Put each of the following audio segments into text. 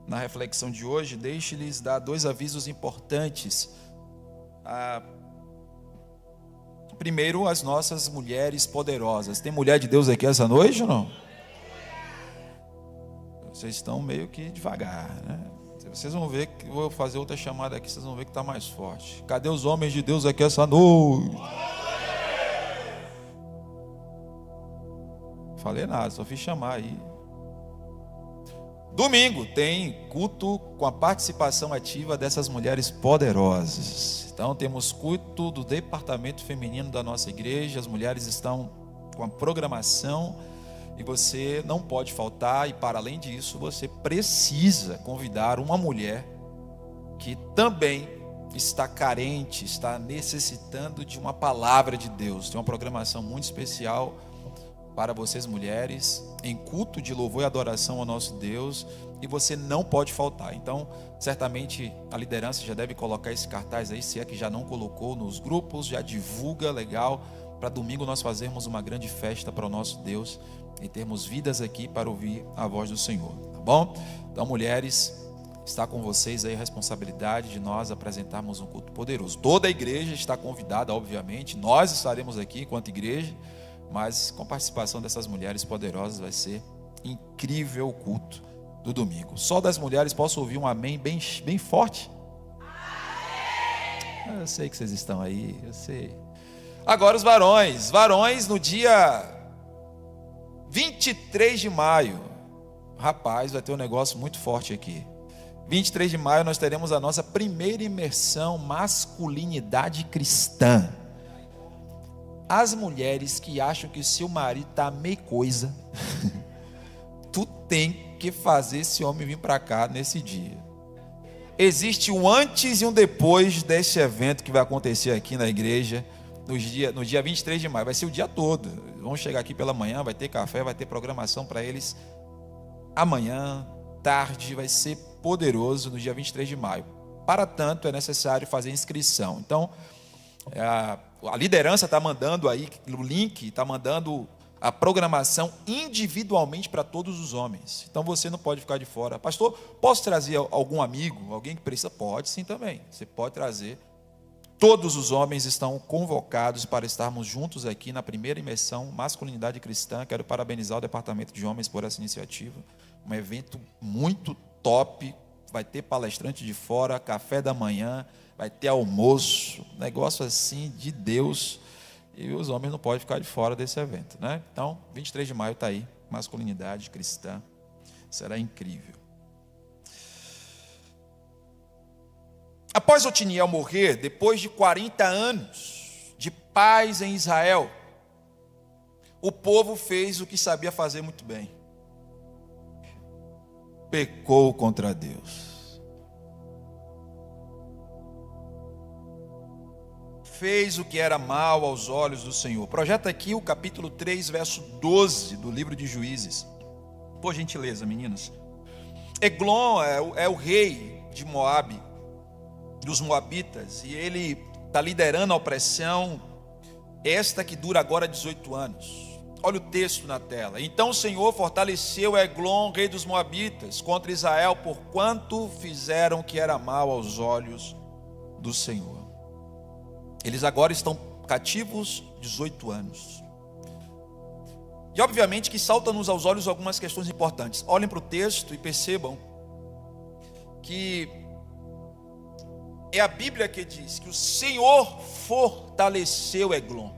na reflexão de hoje, deixe-lhes dar 2 avisos importantes. Primeiro, as nossas mulheres poderosas. Tem mulher de Deus aqui essa noite ou não? Vocês estão meio que devagar, né? Vocês vão ver que eu vou fazer outra chamada aqui, vocês vão ver que está mais forte. Cadê os homens de Deus aqui essa noite? Falei nada, só fiz chamar aí. Domingo tem culto com a participação ativa dessas mulheres poderosas. Então temos culto do departamento feminino da nossa igreja. As mulheres estão com a programação e você não pode faltar. E para além disso, você precisa convidar uma mulher que também está carente, está necessitando de uma palavra de Deus. Tem uma programação muito especial para vocês mulheres, em culto de louvor e adoração ao nosso Deus, e você não pode faltar. Então, certamente a liderança já deve colocar esse cartaz aí, se é que já não colocou nos grupos, já divulga, legal, para domingo nós fazermos uma grande festa para o nosso Deus e termos vidas aqui para ouvir a voz do Senhor, tá bom? Então, mulheres, está com vocês aí a responsabilidade de nós apresentarmos um culto poderoso. Toda a igreja está convidada, obviamente, nós estaremos aqui enquanto igreja, mas com a participação dessas mulheres poderosas vai ser incrível o culto do domingo. Só das mulheres posso ouvir um amém bem forte? Eu sei que vocês estão aí, eu sei. Agora os varões. Varões no dia 23 de maio. Rapaz, vai ter um negócio muito forte aqui. 23 de maio nós teremos a nossa primeira imersão masculinidade cristã. As mulheres que acham que o seu marido está meio coisa, tu tem que fazer esse homem vir para cá nesse dia. Existe um antes e um depois desse evento que vai acontecer aqui na igreja, no dia 23 de maio. Vai ser o dia todo. Vão chegar aqui pela manhã, vai ter café, vai ter programação para eles. Amanhã, tarde, vai ser poderoso no dia 23 de maio. Para tanto, é necessário fazer inscrição. Então, a liderança está mandando aí o link, está mandando a programação individualmente para todos os homens. Então você não pode ficar de fora. Pastor, posso trazer algum amigo, alguém que precisa? Pode sim também, você pode trazer. Todos os homens estão convocados para estarmos juntos aqui na primeira imersão Masculinidade Cristã. Quero parabenizar o Departamento de Homens por essa iniciativa. Um evento muito top, vai ter palestrante de fora, café da manhã, vai ter almoço, negócio assim de Deus, e os homens não podem ficar de fora desse evento, né? Então, 23 de maio está aí, masculinidade cristã, será incrível. Após Otiniel morrer, depois de 40 anos de paz em Israel, o povo fez o que sabia fazer muito bem: pecou contra Deus. Fez o que era mal aos olhos do Senhor. Projeta aqui o capítulo 3, verso 12 do livro de Juízes. Por gentileza, meninas. Eglon é o rei de Moabe, dos Moabitas, e ele está liderando a opressão, esta que dura agora 18 anos. Olha o texto na tela. Então o Senhor fortaleceu Eglon, rei dos Moabitas, contra Israel, porquanto fizeram o que era mal aos olhos do Senhor. Eles agora estão cativos 18 anos. E obviamente que saltam-nos aos olhos algumas questões importantes. Olhem para o texto e percebam que é a Bíblia que diz que o Senhor fortaleceu Eglon.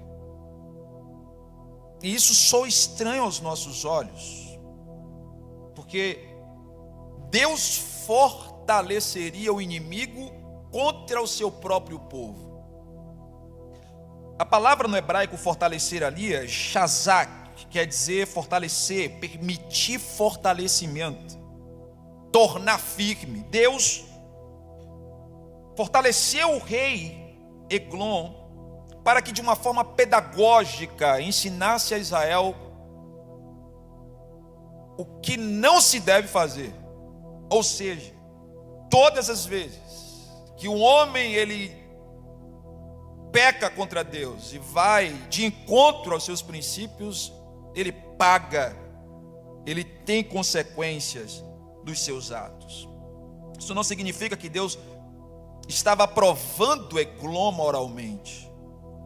E isso soa estranho aos nossos olhos, porque Deus fortaleceria o inimigo contra o seu próprio povo. A palavra no hebraico fortalecer ali é shazak, que quer dizer fortalecer, permitir fortalecimento, tornar firme. Deus fortaleceu o rei Eglon para que de uma forma pedagógica ensinasse a Israel o que não se deve fazer. Ou seja, todas as vezes que um homem ele peca contra Deus e vai de encontro aos seus princípios, ele paga, ele tem consequências dos seus atos. Isso não significa que Deus estava aprovando Eglon moralmente.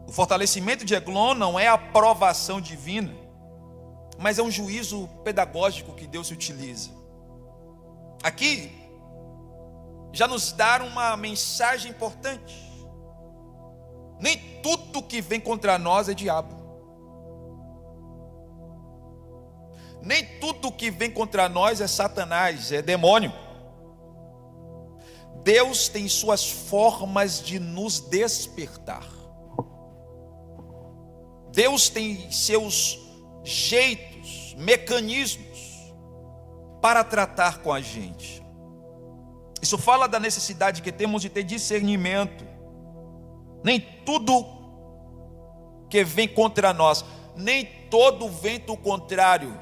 O fortalecimento de Eglon não é a aprovação divina, mas é um juízo pedagógico que Deus utiliza. Aqui já nos dá uma mensagem importante. Nem tudo que vem contra nós é diabo. Nem tudo que vem contra nós é Satanás, é demônio. Deus tem suas formas de nos despertar. Deus tem seus jeitos, mecanismos para tratar com a gente. Isso fala da necessidade que temos de ter discernimento. Nem tudo que vem contra nós, nem todo vento contrário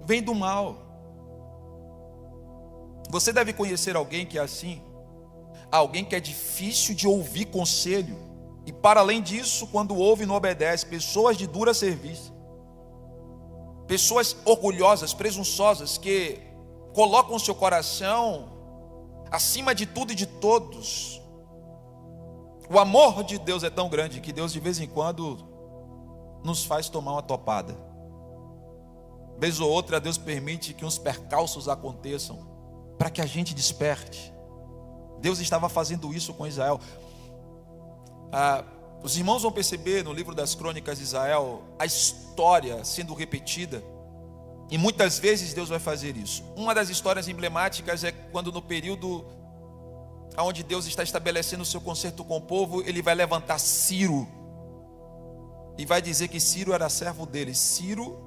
vem do mal. Você deve conhecer alguém que é assim, alguém que é difícil de ouvir conselho, e para além disso, quando ouve não obedece. Pessoas de dura serviço, pessoas orgulhosas, presunçosas, que colocam seu coração acima de tudo e de todos. O amor de Deus é tão grande que Deus de vez em quando nos faz tomar uma topada. Vez ou outra Deus permite que uns percalços aconteçam para que a gente desperte. Deus estava fazendo isso com Israel. Os irmãos vão perceber no livro das crônicas de Israel a história sendo repetida, e muitas vezes Deus vai fazer isso. Uma das histórias emblemáticas é quando, no período onde Deus está estabelecendo o seu concerto com o povo, ele vai levantar Ciro e vai dizer que Ciro era servo dele. Ciro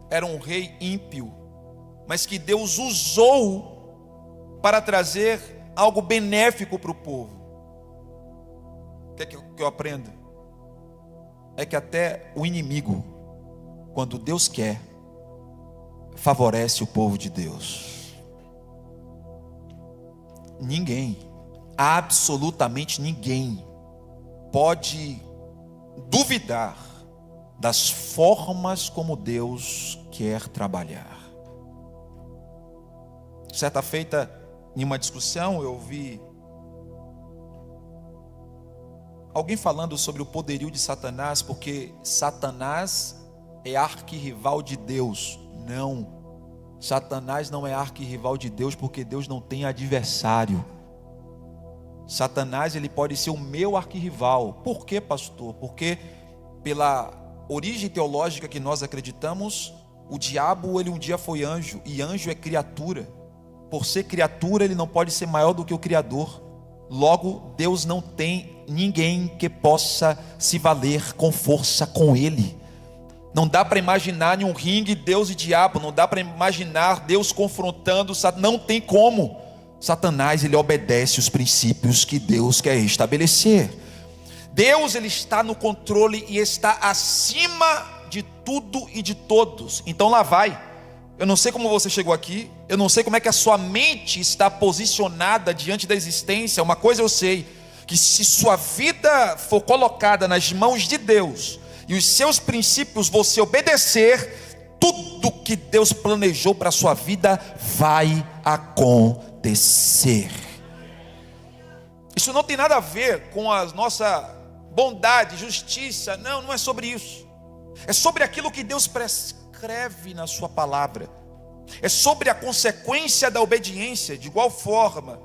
era um rei ímpio, mas que Deus usou para trazer algo benéfico para o povo. O que é que eu aprendo? É que até o inimigo, quando Deus quer, favorece o povo de Deus. Ninguém, absolutamente ninguém, pode duvidar das formas como Deus quer trabalhar. Certa feita, em uma discussão, eu ouvi alguém falando sobre o poderio de Satanás, porque Satanás é arquirrival de Deus. Não, Satanás não é arquirrival de Deus, porque Deus não tem adversário. Satanás, ele pode ser o meu arquirrival. Por quê, pastor? Porque pela origem teológica que nós acreditamos, o diabo, ele um dia foi anjo, e anjo é criatura. Por ser criatura, ele não pode ser maior do que o Criador. Logo, Deus não tem ninguém que possa se valer com força com ele. Não dá para imaginar em um ringue Deus e diabo. Não dá para imaginar Deus confrontando Satanás. Não tem como. Satanás, ele obedece os princípios que Deus quer estabelecer. Deus, ele está no controle e está acima de tudo e de todos. Então lá vai. Eu não sei como você chegou aqui, eu não sei como é que a sua mente está posicionada diante da existência. Uma coisa eu sei, que se sua vida for colocada nas mãos de Deus, e os seus princípios você obedecer, tudo que Deus planejou para a sua vida vai acontecer. Isso não tem nada a ver com a nossa bondade, justiça. Não, não é sobre isso. É sobre aquilo que Deus prescreve na sua palavra. É sobre a consequência da obediência. De igual forma,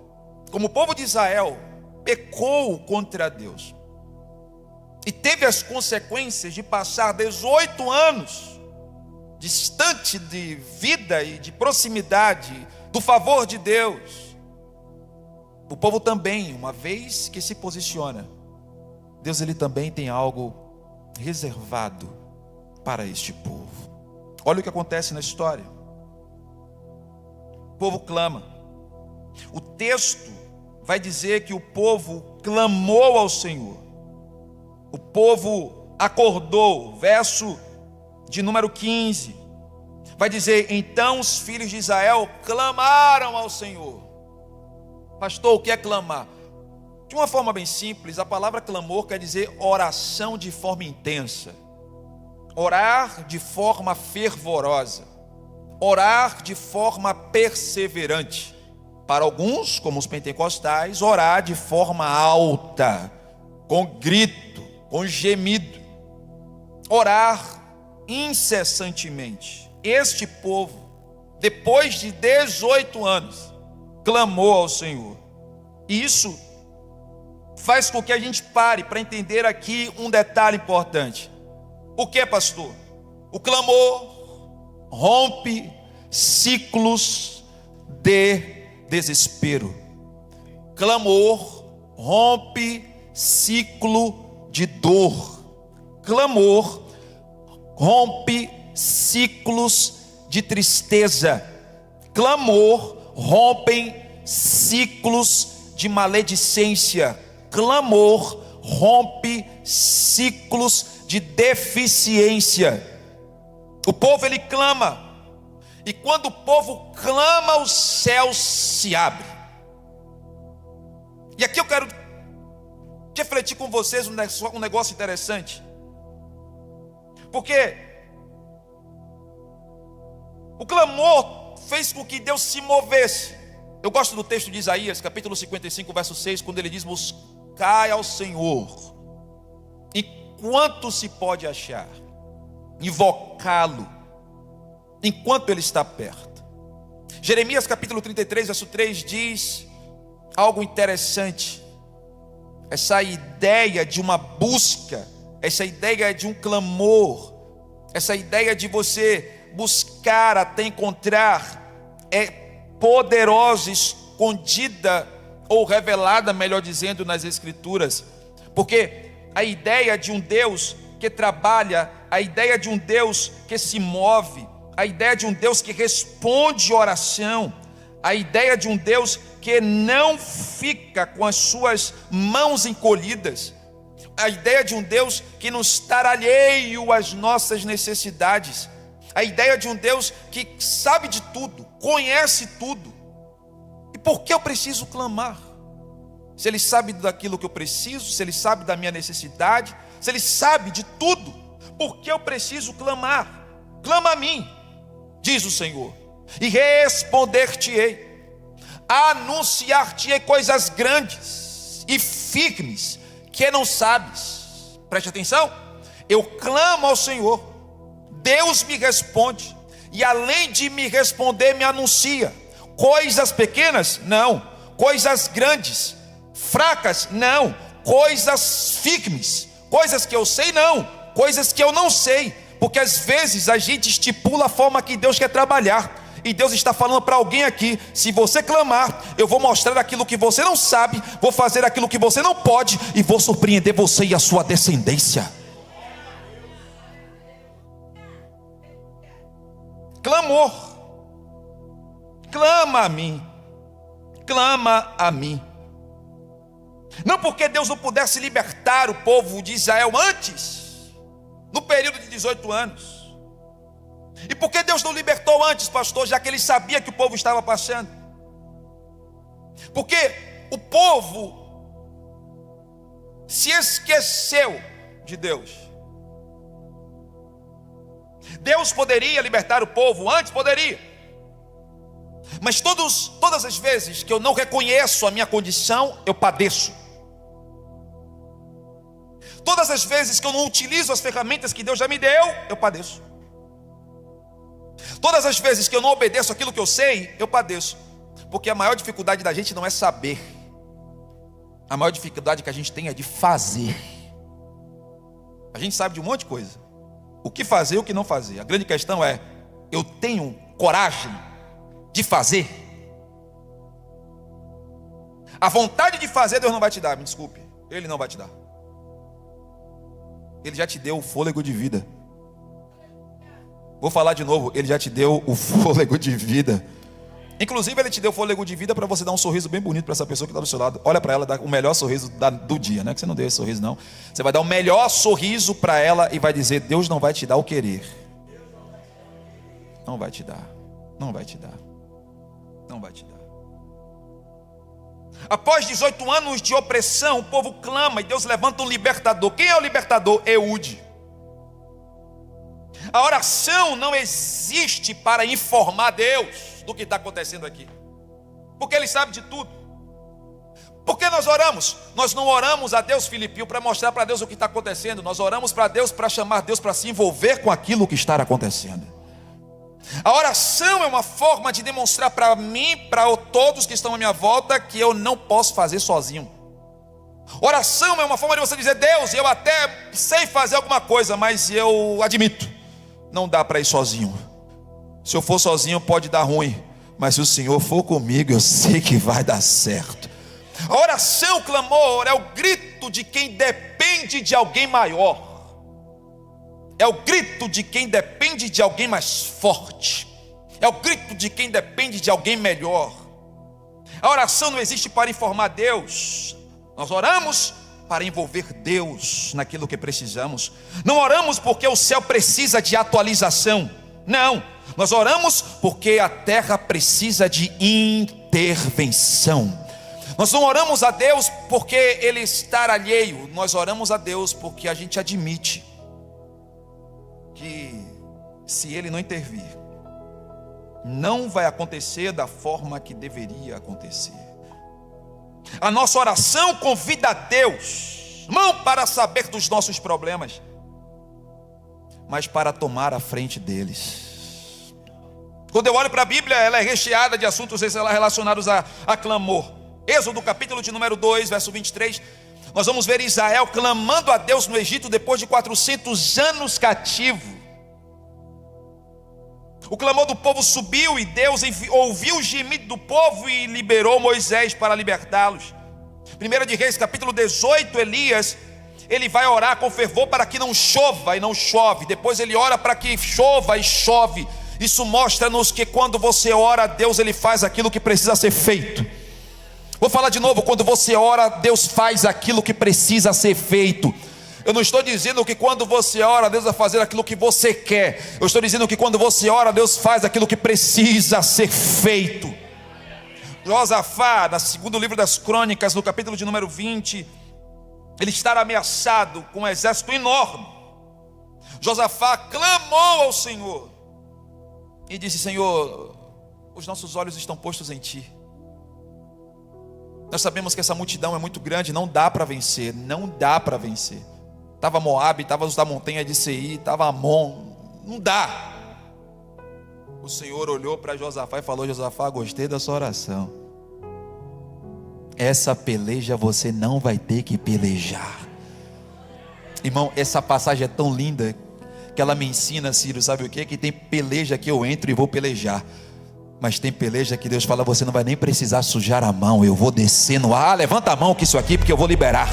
como o povo de Israel pecou contra Deus e teve as consequências de passar 18 anos distante de vida e de proximidade do favor de Deus, o povo também, uma vez que se posiciona, Deus, ele também tem algo reservado para este povo. Olha o que acontece na história. O povo clama. O texto vai dizer que o povo clamou ao Senhor. O povo acordou. Verso de número 15 vai dizer: então os filhos de Israel clamaram ao Senhor. Pastor, o que é clamar? De uma forma bem simples, a palavra clamor quer dizer oração de forma intensa, orar de forma fervorosa, orar de forma perseverante. Para alguns, como os pentecostais, orar de forma alta, com grito, com gemido. Orar incessantemente. Este povo, depois de 18 anos, clamou ao Senhor. E isso faz com que a gente pare para entender aqui um detalhe importante. O que, pastor? O clamor rompe ciclos de desespero. Clamor rompe ciclo de dor. Clamor rompe ciclos de tristeza. Clamor rompe ciclos de maledicência. Clamor rompe ciclos de deficiência. O povo ele clama, e quando o povo clama, os céus se abrem. E aqui eu quero refletir com vocês um negócio interessante, porque o clamor fez com que Deus se movesse. Eu gosto do texto de Isaías, capítulo 55, verso 6, quando ele diz: buscai ao Senhor enquanto se pode achar, invocá-lo enquanto ele está perto. Jeremias capítulo 33, verso 3 diz algo interessante. Essa ideia de uma busca, essa ideia de um clamor, essa ideia de você buscar até encontrar, é poderosa, escondida ou revelada, melhor dizendo, nas Escrituras. Porque a ideia de um Deus que trabalha, a ideia de um Deus que se move, a ideia de um Deus que responde oração, a ideia de um Deus que não fica com as suas mãos encolhidas, a ideia de um Deus que não está alheio às nossas necessidades, a ideia de um Deus que sabe de tudo, conhece tudo. E por que eu preciso clamar? Se Ele sabe daquilo que eu preciso, se Ele sabe da minha necessidade, se Ele sabe de tudo, por que eu preciso clamar? Clama a mim, diz o Senhor, e responder-te-ei, anunciar-te-ei coisas grandes e firmes que não sabes. Preste atenção, eu clamo ao Senhor, Deus me responde, e além de me responder, me anuncia coisas pequenas? Não. Coisas grandes, fracas? Não. Coisas firmes, coisas que eu sei? Não. Coisas que eu não sei, porque às vezes a gente estipula a forma que Deus quer trabalhar, e Deus está falando para alguém aqui: se você clamar, eu vou mostrar aquilo que você não sabe, vou fazer aquilo que você não pode, e vou surpreender você e a sua descendência. Clamor, clama a mim, clama a mim. Não porque Deus não pudesse libertar o povo de Israel antes, no período de 18 anos. E por que Deus não libertou antes, pastor, já que Ele sabia que o povo estava passando? Porque o povo se esqueceu de Deus. Deus poderia libertar o povo antes? Poderia. Mas todas as vezes que eu não reconheço a minha condição, eu padeço. Todas as vezes que eu não utilizo as ferramentas que Deus já me deu, eu padeço. Todas as vezes que eu não obedeço aquilo que eu sei, eu padeço. Porque a maior dificuldade da gente não é saber. A maior dificuldade que a gente tem é de fazer. A gente sabe de um monte de coisa, o que fazer e o que não fazer. A grande questão é: eu tenho coragem de fazer? A vontade de fazer Deus não vai te dar, me desculpe, Ele não vai te dar. Ele já te deu o fôlego de vida. Vou falar de novo, Ele já te deu o fôlego de vida. Inclusive Ele te deu o fôlego de vida para você dar um sorriso bem bonito para essa pessoa que está do seu lado. Olha para ela, dá o melhor sorriso do dia. Não é que você não deu esse sorriso não. Você vai dar o melhor sorriso para ela e vai dizer: Deus não vai te dar o querer. Não vai te dar. Não vai te dar. Não vai te dar. Após 18 anos de opressão, o povo clama e Deus levanta um libertador. Quem é o libertador? Eude. A oração não existe para informar Deus do que está acontecendo aqui. porque Ele sabe de tudo. Por que nós oramos? Nós não oramos a Deus, Filipinho, para mostrar para Deus o que está acontecendo. Nós oramos para Deus, para chamar Deus para se envolver com aquilo que está acontecendo. A oração é uma forma de demonstrar para mim, para todos que estão à minha volta, que eu não posso fazer sozinho. Oração é uma forma de você dizer: Deus, eu até sei fazer alguma coisa, mas eu admito, não dá para ir sozinho. Se eu for sozinho pode dar ruim, mas se o Senhor for comigo, eu sei que vai dar certo. A oração, o clamor, é o grito de quem depende de alguém maior. É o grito de quem depende de alguém mais forte. É o grito de quem depende de alguém melhor. A oração não existe para informar Deus. Nós oramos para envolver Deus naquilo que precisamos. Não oramos porque o céu precisa de atualização. Não, nós oramos porque a terra precisa de intervenção. Nós não oramos a Deus porque Ele está alheio. Nós oramos a Deus porque a gente admite que se Ele não intervir, não vai acontecer da forma que deveria acontecer. A nossa oração convida a Deus, não para saber dos nossos problemas, mas para tomar a frente deles. Quando eu olho para a Bíblia, ela é recheada de assuntos relacionados a clamor. Êxodo capítulo de número 2, verso 23, nós vamos ver Israel clamando a Deus no Egito depois de 400 anos cativo. O clamor do povo subiu e Deus ouviu o gemido do povo e liberou Moisés para libertá-los. 1 de Reis capítulo 18, Elias, ele vai orar com fervor para que não chova e não chove. Depois ele ora para que chova e chove. Isso mostra-nos que quando você ora a Deus, Ele faz aquilo que precisa ser feito. Vou falar de novo: quando você ora, Deus faz aquilo que precisa ser feito. Eu não estou dizendo que quando você ora, Deus vai fazer aquilo que você quer. Eu estou dizendo que quando você ora, Deus faz aquilo que precisa ser feito. Josafá, no segundo livro das Crônicas, no capítulo de número 20, ele está ameaçado com um exército enorme. Josafá clamou ao Senhor e disse: Senhor, os nossos olhos estão postos em Ti. Nós sabemos que essa multidão é muito grande, não dá para vencer, não dá para vencer. Estava Moabe, estava os da montanha de Seir, estava Amon, não dá. O Senhor olhou para Josafá e falou: Josafá, gostei da sua oração. Essa peleja você não vai ter que pelejar. Irmão, essa passagem é tão linda que ela me ensina, Ciro, sabe o que? Que tem peleja que eu entro e vou pelejar, mas tem peleja que Deus fala: você não vai nem precisar sujar a mão, eu vou descer no ar. Levanta a mão que isso aqui, porque eu vou liberar.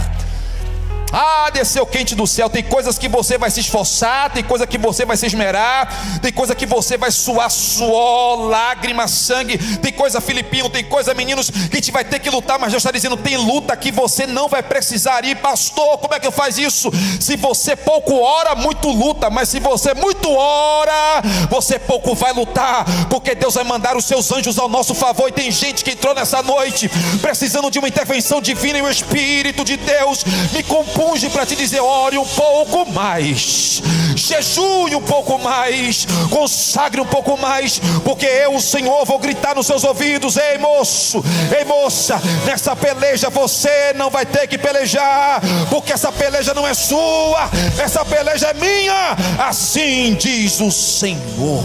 Desceu quente do céu. Tem coisas que você vai se esforçar, tem coisa que você vai se esmerar, tem coisa que você vai suar suor, lágrimas, sangue. Tem coisa, Filipinho, tem coisa, meninos, que a gente vai ter que lutar. Mas Deus está dizendo: tem luta que você não vai precisar ir. Pastor, como é que eu faço isso? Se você pouco ora, muito luta. Mas se você muito ora, você pouco vai lutar, porque Deus vai mandar os seus anjos ao nosso favor. E tem gente que entrou nessa noite precisando de uma intervenção divina, e o Espírito de Deus me compunge para te dizer: ore um pouco mais, jejue um pouco mais, consagre um pouco mais, porque eu, o Senhor, vou gritar nos seus ouvidos: ei moço, ei moça, nessa peleja você não vai ter que pelejar, porque essa peleja não é sua, essa peleja é minha, assim diz o Senhor.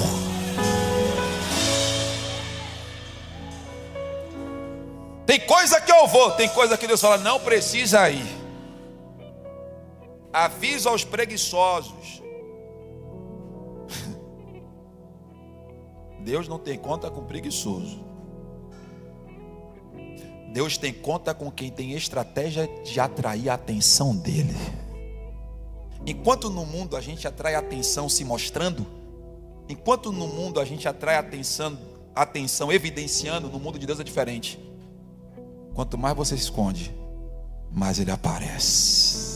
Tem coisa que eu vou, tem coisa que Deus fala: não precisa ir. Aviso aos preguiçosos: Deus não tem conta com preguiçoso. Deus tem conta com quem tem estratégia de atrair a atenção dele. Enquanto no mundo a gente atrai atenção se mostrando, enquanto no mundo a gente atrai atenção evidenciando, no mundo de Deus é diferente. Quanto mais você se esconde, mais Ele aparece.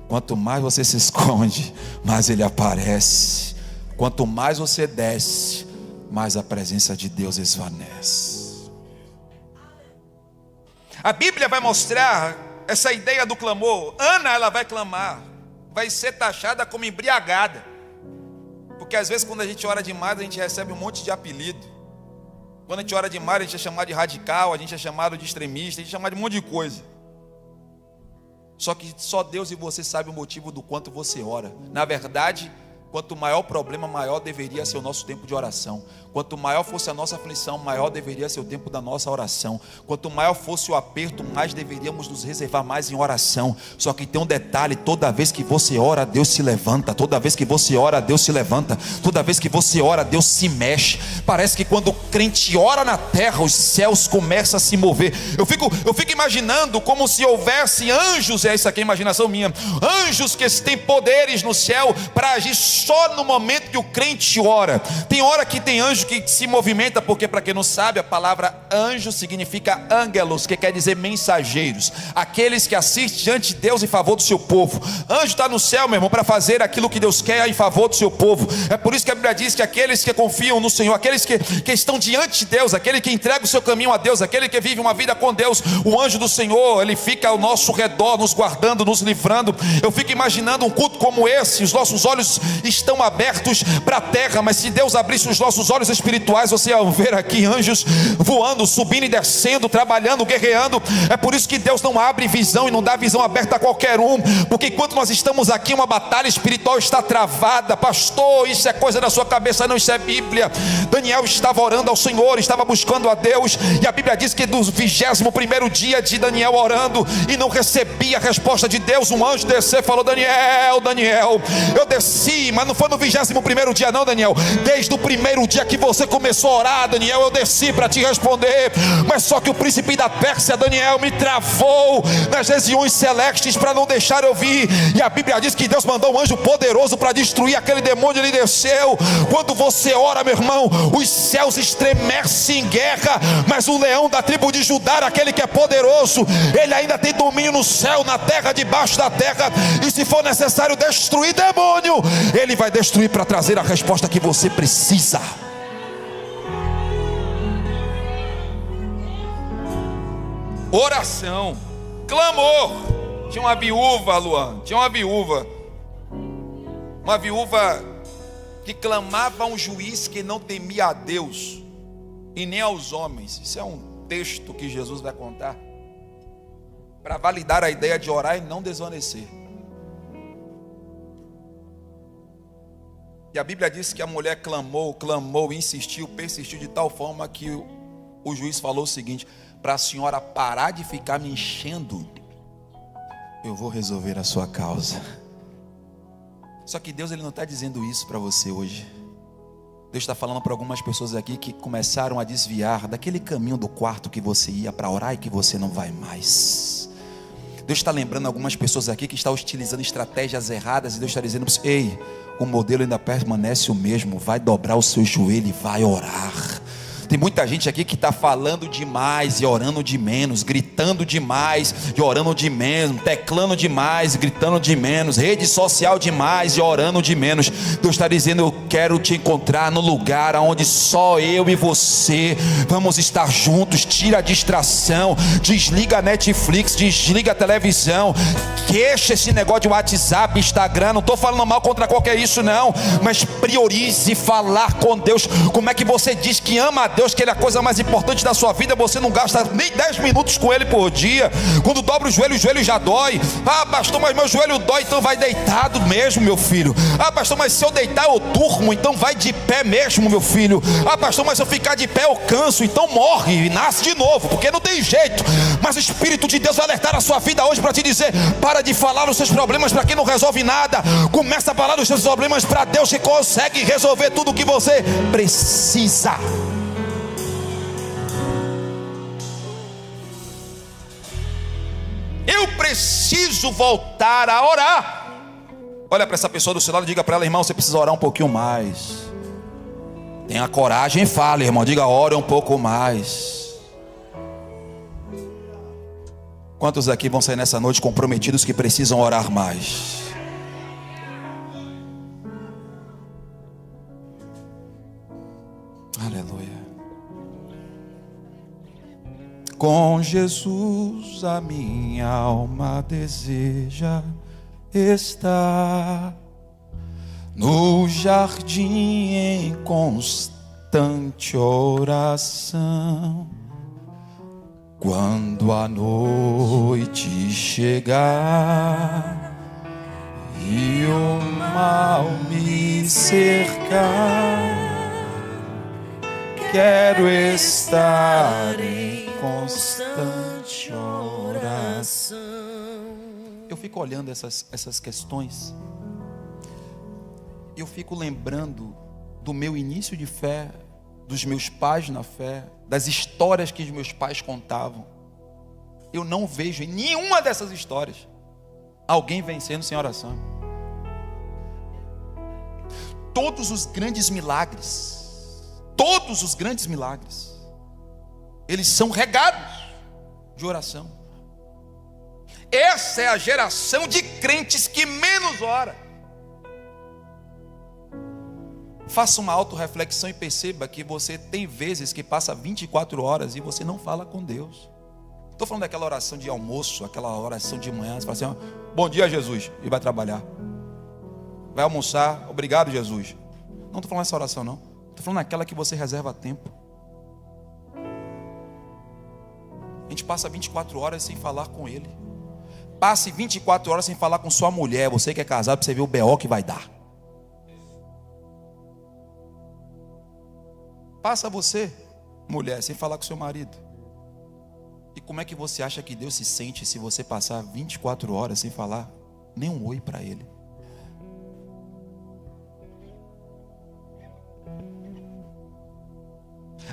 Quanto mais você se esconde, mais Ele aparece. Quanto mais você desce, mais a presença de Deus esvanece. A Bíblia vai mostrar essa ideia do clamor. Ana, ela vai clamar, vai ser taxada como embriagada, porque às vezes quando a gente ora demais, a gente recebe um monte de apelido. Quando a gente ora demais, a gente é chamado de radical, a gente é chamado de extremista, a gente é chamado de um monte de coisa. Só que só Deus e você sabe o motivo do quanto você ora. Na verdade, quanto maior o problema, maior deveria ser o nosso tempo de oração. Quanto maior fosse a nossa aflição, maior deveria ser o tempo da nossa oração. Quanto maior fosse o aperto, mais deveríamos nos reservar mais em oração. Só que tem um detalhe: toda vez que você ora, Deus se levanta. Toda vez que você ora, Deus se levanta. Toda vez que você ora, Deus se mexe. Parece que quando o crente ora na terra, os céus começam a se mover. Eu fico imaginando como se houvesse anjos, isso aqui é imaginação minha, anjos que têm poderes no céu para agir só no momento que o crente ora. Tem hora que tem anjo que se movimenta, porque, para quem não sabe, a palavra anjo significa ângelos, que quer dizer mensageiros, aqueles que assistem diante de Deus em favor do seu povo. Anjo está no céu, meu irmão, para fazer aquilo que Deus quer em favor do seu povo. É por isso que a Bíblia diz que aqueles que confiam no Senhor, aqueles que estão diante de Deus, aquele que entrega o seu caminho a Deus, aquele que vive uma vida com Deus, o anjo do Senhor, ele fica ao nosso redor, nos guardando, nos livrando. Eu fico imaginando um culto como esse. Os nossos olhos estão abertos para a terra, mas se Deus abrisse os nossos olhos espirituais, você ia ver aqui anjos voando, subindo e descendo, trabalhando, guerreando. É por isso que Deus não abre visão e não dá visão aberta a qualquer um, porque enquanto nós estamos aqui, uma batalha espiritual está travada. Pastor, isso é coisa da sua cabeça? Não, isso é Bíblia. Daniel estava orando ao Senhor, estava buscando a Deus, e a Bíblia diz que do 21º dia de Daniel orando e não recebia a resposta de Deus, um anjo desceu e falou: Daniel, eu desci, mas não foi no 21º dia não, Daniel. Desde o primeiro dia que você começou a orar, Daniel, eu desci para te responder. Mas só que o príncipe da Pérsia, Daniel, me travou nas regiões celestes para não deixar eu vir. E a Bíblia diz que Deus mandou um anjo poderoso para destruir aquele demônio. Ele desceu. Quando você ora, meu irmão, os céus estremecem em guerra, mas o leão da tribo de Judá, aquele que é poderoso, ele ainda tem domínio no céu, na terra, debaixo da terra. E se for necessário destruir demônio, ele vai destruir para trazer a resposta que você precisa. Oração, clamor. Tinha uma viúva, Luan, uma viúva que clamava a um juiz que não temia a Deus e nem aos homens. Isso é um texto que Jesus vai contar para validar a ideia de orar e não desvanecer. E a Bíblia diz que a mulher clamou, insistiu, persistiu de tal forma que o juiz falou o seguinte: para a senhora parar de ficar me enchendo, eu vou resolver a sua causa. Só que Deus, ele não está dizendo isso para você hoje. Deus está falando para algumas pessoas aqui que começaram a desviar daquele caminho do quarto que você ia para orar e que você não vai mais. Deus está lembrando algumas pessoas aqui que estão utilizando estratégias erradas, e Deus está dizendo: ei, o modelo ainda permanece o mesmo. Vai dobrar o seu joelho e vai orar. Tem muita gente aqui que está falando demais e orando de menos, gritando demais e orando de menos, teclando demais e gritando de menos, rede social demais e orando de menos. Deus está dizendo: eu quero te encontrar no lugar onde só eu e você vamos estar juntos. Tira a distração, desliga a Netflix, desliga a televisão, queixa esse negócio de WhatsApp, Instagram. Não estou falando mal contra qualquer isso não, mas priorize falar com Deus. Como é que você diz que ama a Deus, que Ele é a coisa mais importante da sua vida, você não gasta nem 10 minutos com Ele por dia? Quando dobra o joelho já dói. Ah, pastor, mas meu joelho dói. Então vai deitado mesmo, meu filho. Ah, pastor, mas se eu deitar eu durmo. Então vai de pé mesmo, meu filho. Ah, pastor, mas se eu ficar de pé eu canso. Então morre e nasce de novo, porque não tem jeito. Mas o Espírito de Deus vai alertar a sua vida hoje para te dizer: para de falar os seus problemas para quem não resolve nada. Começa a falar os seus problemas para Deus, que consegue resolver tudo o que você precisa. Eu preciso voltar a orar. Olha para essa pessoa do seu lado e diga para ela: irmão, você precisa orar um pouquinho mais. Tenha coragem e fale, irmão. Diga: ore um pouco mais. Quantos aqui vão sair nessa noite comprometidos que precisam orar mais? Aleluia. Com Jesus a minha alma deseja estar no jardim em constante constante oração. Quando a noite chegar e o mal me cercar, quero estar em constante oração. Eu fico olhando essas questões, eu fico lembrando do meu início de fé, dos meus pais na fé, das histórias que os meus pais contavam. Eu não vejo em nenhuma dessas histórias alguém vencendo sem oração. Todos os grandes milagres, eles são regados de oração. Essa é a geração de crentes que menos ora. Faça uma autorreflexão e perceba que você tem vezes que passa 24 horas e você não fala com Deus. Estou falando daquela oração de almoço, aquela oração de manhã. Você fala assim: ó, bom dia, Jesus, e vai trabalhar. Vai almoçar, obrigado, Jesus. Não estou falando essa oração, não. Estou falando daquela que você reserva tempo. A gente passa 24 horas sem falar com Ele. Passe 24 horas sem falar com sua mulher. Você que é casado, para você ver o BO que vai dar. Passa você, mulher, sem falar com seu marido. E como é que você acha que Deus se sente se você passar 24 horas sem falar nem um oi para Ele?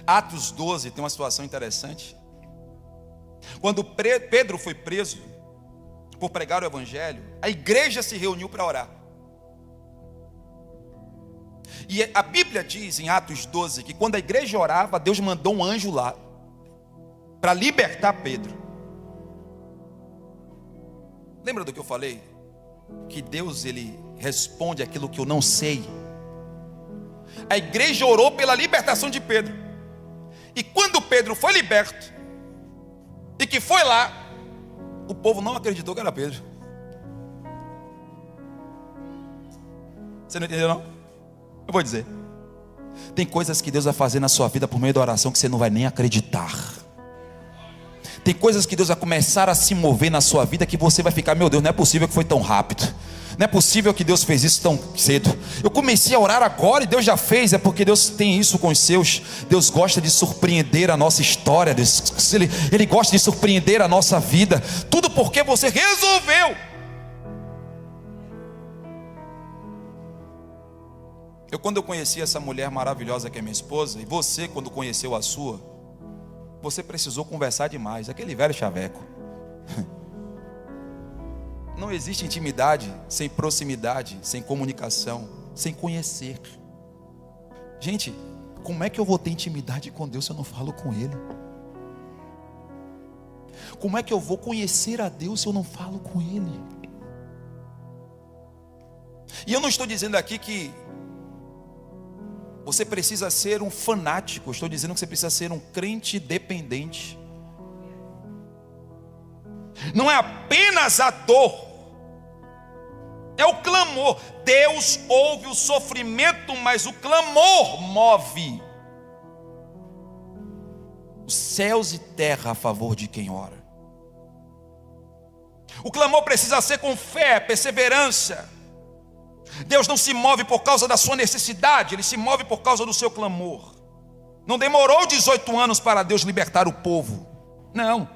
Atos 12 tem uma situação interessante. Quando Pedro foi preso por pregar o evangelho, a igreja se reuniu para orar. E a Bíblia diz em Atos 12 que quando a igreja orava, Deus mandou um anjo lá para libertar Pedro. Lembra do que eu falei? Que Deus, Ele responde aquilo que eu não sei. A igreja orou pela libertação de Pedro. E quando Pedro foi liberto, e que foi lá, o povo não acreditou que era Pedro. Você não entendeu, não? Eu vou dizer. Tem coisas que Deus vai fazer na sua vida por meio da oração que você não vai nem acreditar. Tem coisas que Deus vai começar a se mover na sua vida que você vai ficar: meu Deus, não é possível que foi tão rápido. Não é possível que Deus fez isso tão cedo. Eu comecei a orar agora e Deus já fez. É porque Deus tem isso com os seus. Deus gosta de surpreender a nossa história. Ele gosta de surpreender a nossa vida. Tudo porque você resolveu. Quando eu conheci essa mulher maravilhosa que é minha esposa, e você, quando conheceu a sua, você precisou conversar demais. Aquele velho chaveco. Não existe intimidade sem proximidade, sem comunicação, sem conhecer. Gente, como é que eu vou ter intimidade com Deus se eu não falo com Ele? Como é que eu vou conhecer a Deus se eu não falo com Ele? E eu não estou dizendo aqui que você precisa ser um fanático. Estou dizendo que você precisa ser um crente dependente. Não é apenas a dor, é o clamor. Deus ouve o sofrimento, mas o clamor move os céus e terra a favor de quem ora. O clamor precisa ser com fé, perseverança. Deus não se move por causa da sua necessidade, Ele se move por causa do seu clamor. Não demorou 18 anos para Deus libertar o povo. Não,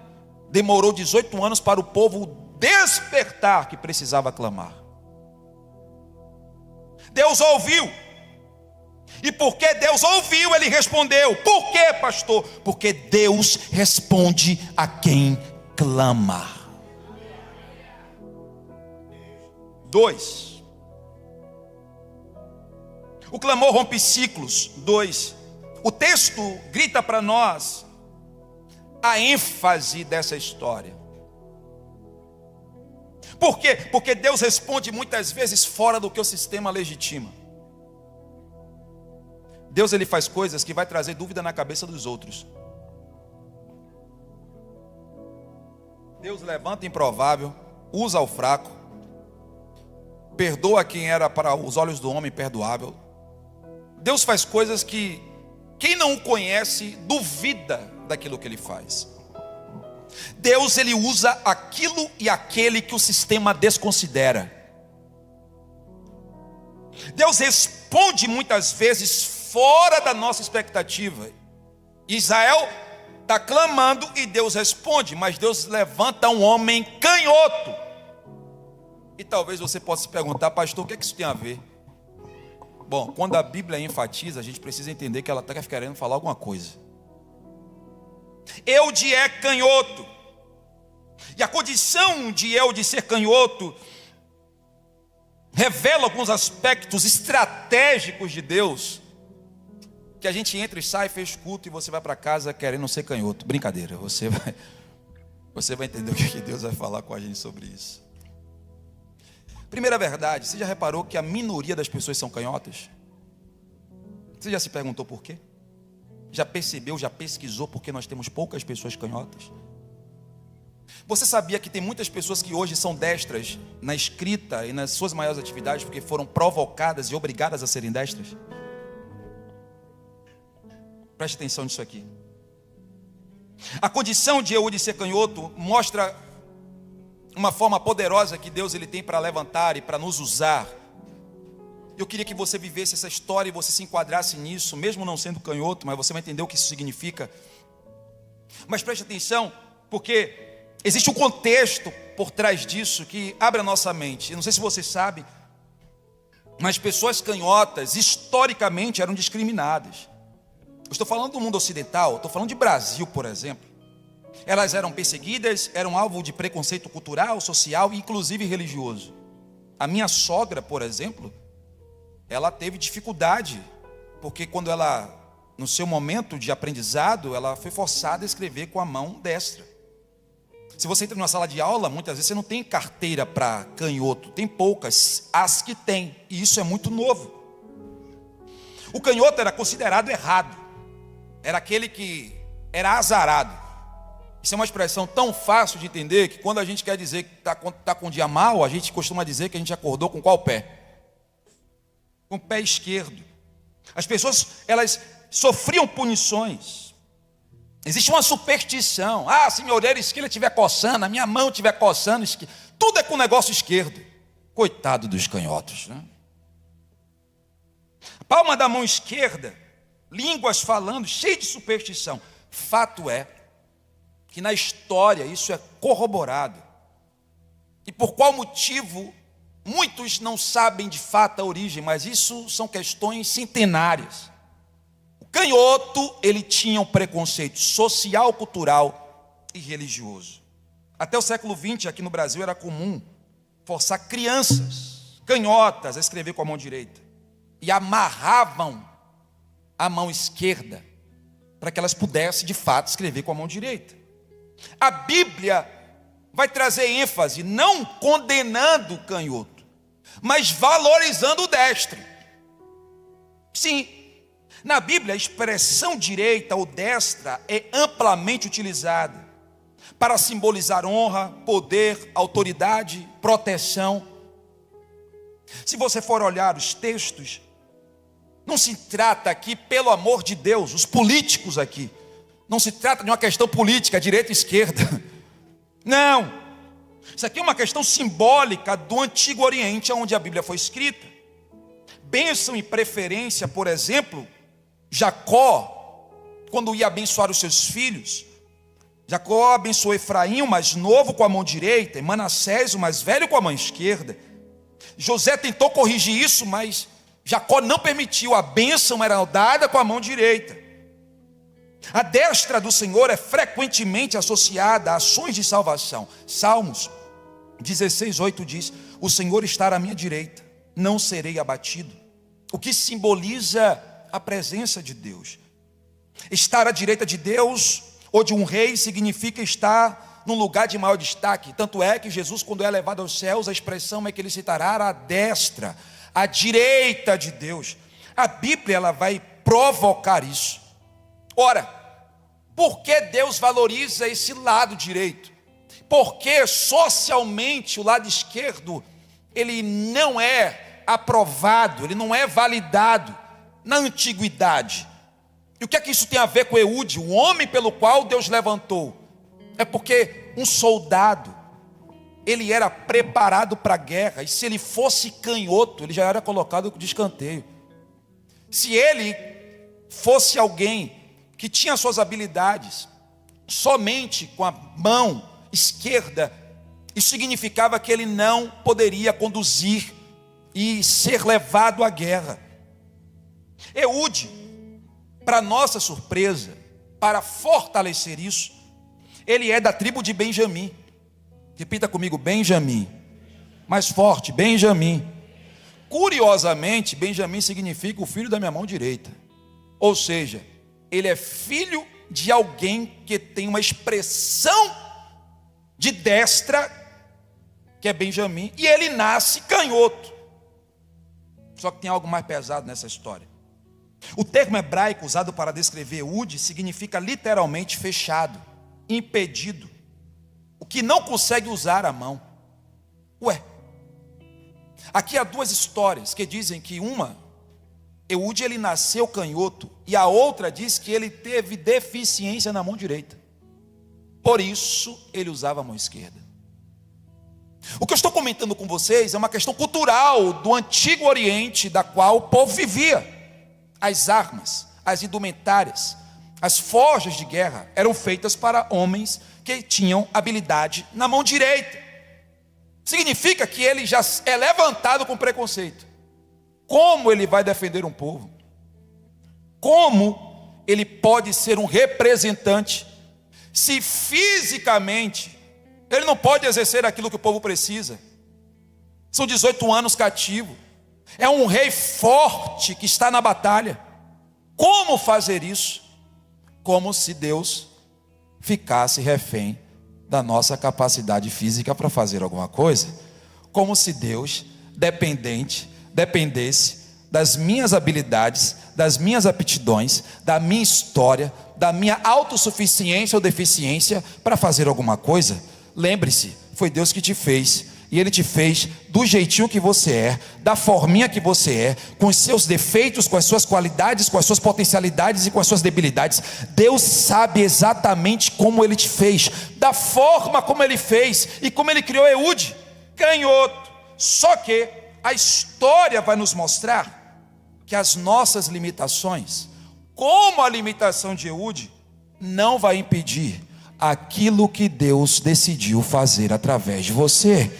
demorou 18 anos para o povo despertar que precisava clamar. Deus ouviu. E porque Deus ouviu, Ele respondeu. Por quê, pastor? Porque Deus responde a quem clama. 2. O clamor rompe ciclos. 2. O texto grita para nós a ênfase dessa história. Por quê? Porque Deus responde muitas vezes fora do que o sistema legitima. Deus, Ele faz coisas que vai trazer dúvida na cabeça dos outros. Deus levanta o improvável, usa o fraco, perdoa quem era para os olhos do homem perdoável. Deus faz coisas que Quem não o conhece, duvida daquilo que ele faz. Deus, ele usa aquilo e aquele que o sistema desconsidera. Deus responde muitas vezes fora da nossa expectativa. Israel está clamando e Deus responde, mas Deus levanta um homem canhoto. E talvez você possa se perguntar, pastor, o que é que isso tem a ver? Bom, quando a Bíblia enfatiza, a gente precisa entender que ela está querendo falar alguma coisa. Eude é canhoto. E a condição de Eude ser canhoto revela alguns aspectos estratégicos de Deus, que a gente entra e sai, fez culto e você vai para casa querendo ser canhoto. Brincadeira, você vai entender o que Deus vai falar com a gente sobre isso. Primeira verdade, você já reparou que a minoria das pessoas são canhotas? Você já se perguntou por quê? Já percebeu, já pesquisou por que nós temos poucas pessoas canhotas? Você sabia que tem muitas pessoas que hoje são destras na escrita e nas suas maiores atividades porque foram provocadas e obrigadas a serem destras? Preste atenção nisso aqui. A condição de Eude ser canhoto mostra uma forma poderosa que Deus ele tem para levantar e para nos usar. Eu queria que você vivesse essa história e você se enquadrasse nisso, mesmo não sendo canhoto, mas você vai entender o que isso significa. Mas preste atenção, porque existe um contexto por trás disso que abre a nossa mente. Eu não sei se você sabe, mas pessoas canhotas historicamente eram discriminadas. Eu estou falando do mundo ocidental, estou falando de Brasil, por exemplo. Elas eram perseguidas, eram alvo de preconceito cultural, social e inclusive religioso. A minha sogra, por exemplo, ela teve dificuldade, porque quando ela, no seu momento de aprendizado, ela foi forçada a escrever com a mão destra. Se você entra numa sala de aula, muitas vezes você não tem carteira para canhoto, tem poucas, as que tem, e isso é muito novo. O canhoto era considerado errado, era aquele que era azarado. Isso é uma expressão tão fácil de entender que quando a gente quer dizer que está com um dia mal, a gente costuma dizer que a gente acordou com qual pé? Com o pé esquerdo. As pessoas, elas sofriam punições. Existe uma superstição. Se minha orelha esquerda estiver coçando, a minha mão estiver coçando, tudo é com o negócio esquerdo. Coitado dos canhotos, né? A palma da mão esquerda, línguas falando, cheio de superstição. Fato é que na história isso é corroborado. E por qual motivo, muitos não sabem de fato a origem, mas isso são questões centenárias. O canhoto, ele tinha um preconceito social, cultural e religioso. Até o século XX, aqui no Brasil, era comum forçar crianças canhotas a escrever com a mão direita. E amarravam a mão esquerda para que elas pudessem, de fato, escrever com a mão direita. A Bíblia vai trazer ênfase, não condenando o canhoto, mas valorizando o destro. Sim, na Bíblia a expressão direita ou destra é amplamente utilizada para simbolizar honra, poder, autoridade, proteção. Se você for olhar os textos, não se trata aqui, pelo amor de Deus, os políticos aqui, não se trata de uma questão política, direita e esquerda. Não. Isso aqui é uma questão simbólica do Antigo Oriente, onde a Bíblia foi escrita. Bênção e preferência, por exemplo, Jacó, quando ia abençoar os seus filhos, Jacó abençoou Efraim, o mais novo, com a mão direita, e Manassés, o mais velho, com a mão esquerda. José tentou corrigir isso, mas Jacó não permitiu, a bênção era dada com a mão direita. A destra do Senhor é frequentemente associada a ações de salvação. Salmos 16:8 diz: o Senhor está à minha direita, não serei abatido. O que simboliza a presença de Deus. Estar à direita de Deus ou de um rei significa estar num lugar de maior destaque. Tanto é que Jesus, quando é levado aos céus, a expressão é que ele se estará à destra, à direita de Deus. A Bíblia, ela vai provocar isso. Ora, por que Deus valoriza esse lado direito? Porque socialmente o lado esquerdo, ele não é aprovado, ele não é validado na antiguidade. E o que é que isso tem a ver com Eude, o homem pelo qual Deus levantou? É porque um soldado, ele era preparado para a guerra, e se ele fosse canhoto, ele já era colocado de escanteio. Se ele fosse alguém que tinha suas habilidades somente com a mão esquerda, isso significava que ele não poderia conduzir e ser levado à guerra. Eude, para nossa surpresa, para fortalecer isso, ele é da tribo de Benjamim. Repita comigo, Benjamim. Mais forte, Benjamim. Curiosamente, Benjamim significa o filho da minha mão direita. Ou seja, ele é filho de alguém que tem uma expressão de destra, que é Benjamim, e ele nasce canhoto. Só que tem algo mais pesado nessa história. O termo hebraico usado para descrever Eude significa literalmente fechado, impedido, o que não consegue usar a mão. Ué, aqui há duas histórias que dizem que uma, Eude ele nasceu canhoto, e a outra diz que ele teve deficiência na mão direita, por isso ele usava a mão esquerda. O que eu estou comentando com vocês é uma questão cultural do Antigo Oriente, da qual o povo vivia. As armas, as indumentárias, as forjas de guerra eram feitas para homens que tinham habilidade na mão direita. Significa que ele já é levantado com preconceito. Como ele vai defender um povo? Como ele pode ser um representante se fisicamente ele não pode exercer aquilo que o povo precisa? São 18 anos cativo. É um rei forte que está na batalha. Como fazer isso? Como se Deus ficasse refém da nossa capacidade física para fazer alguma coisa. Como se Deus dependesse das minhas habilidades, das minhas aptidões, da minha história, da minha autossuficiência ou deficiência para fazer alguma coisa. Lembre-se, foi Deus que te fez, e Ele te fez do jeitinho que você é, da forminha que você é, com os seus defeitos, com as suas qualidades, com as suas potencialidades e com as suas debilidades. Deus sabe exatamente como Ele te fez, da forma como Ele fez, e como Ele criou Eude, canhoto. Só que a história vai nos mostrar que as nossas limitações, como a limitação de Eude, não vai impedir aquilo que Deus decidiu fazer através de você.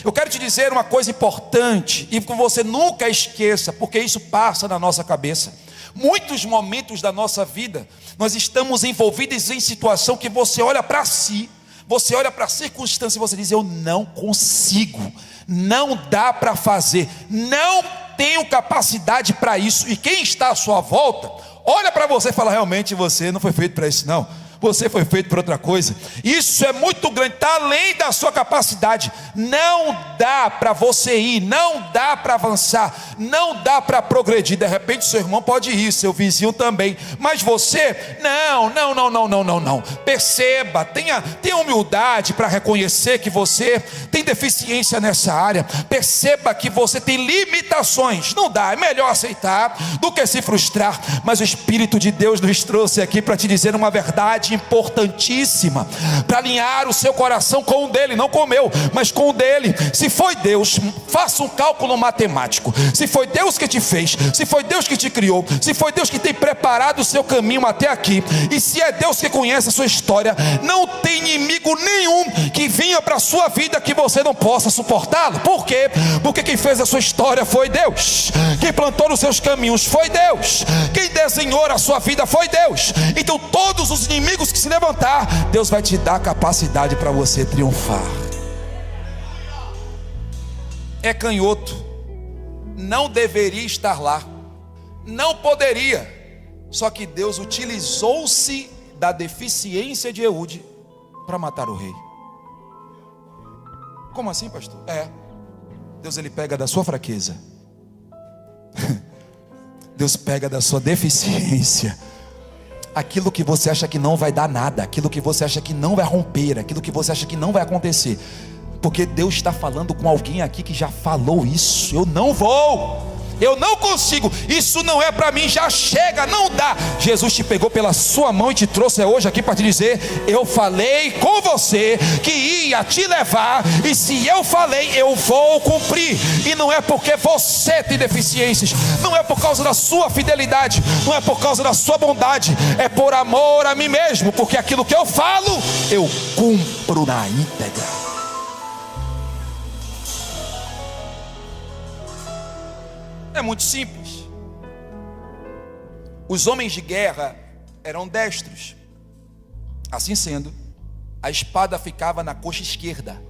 Eu quero te dizer uma coisa importante, e que você nunca esqueça, porque isso passa na nossa cabeça. Muitos momentos da nossa vida, nós estamos envolvidos em situação que você olha para si, você olha para a circunstância e você diz: eu não consigo, não dá para fazer, não tenho capacidade para isso. E quem está à sua volta, olha para você e fala: realmente você não foi feito para isso não. Você foi feito por outra coisa. Isso é muito grande, está além da sua capacidade. Não dá para você ir, não dá para avançar, não dá para progredir. De repente seu irmão pode ir, seu vizinho também, mas você, não. Perceba, tenha humildade para reconhecer que você tem deficiência nessa área. Perceba que você tem limitações. Não dá, é melhor aceitar do que se frustrar. Mas o Espírito de Deus nos trouxe aqui para te dizer uma verdade importantíssima, para alinhar o seu coração com o dele, não com o meu, mas com o dele. Se foi Deus, faça um cálculo matemático. Se foi Deus que te fez, se foi Deus que te criou, se foi Deus que tem preparado o seu caminho até aqui, e se é Deus que conhece a sua história, não tem inimigo nenhum que vinha para a sua vida que você não possa suportá-lo. Por quê? Porque quem fez a sua história foi Deus, quem plantou nos seus caminhos foi Deus, quem desenhou a sua vida foi Deus. Então todos os inimigos que se levantar, Deus vai te dar capacidade para você triunfar. É canhoto, não deveria estar lá, não poderia, só que Deus utilizou-se da deficiência de Eude para matar o rei. Como assim, pastor? Deus ele pega da sua fraqueza, Deus pega da sua deficiência, aquilo que você acha que não vai dar nada, aquilo que você acha que não vai romper, aquilo que você acha que não vai acontecer, porque Deus está falando com alguém aqui que já falou isso. Eu não vou, Eu não consigo, isso não é para mim, já chega, não dá. Jesus te pegou pela sua mão e te trouxe hoje aqui para te dizer: eu falei com você que ia te levar, e se eu falei, eu vou cumprir. E não é porque você tem deficiências, não é por causa da sua fidelidade, não é por causa da sua bondade, é por amor a mim mesmo, porque aquilo que eu falo, eu cumpro na íntegra. É muito simples. Os homens de guerra eram destros. Assim sendo, a espada ficava na coxa esquerda.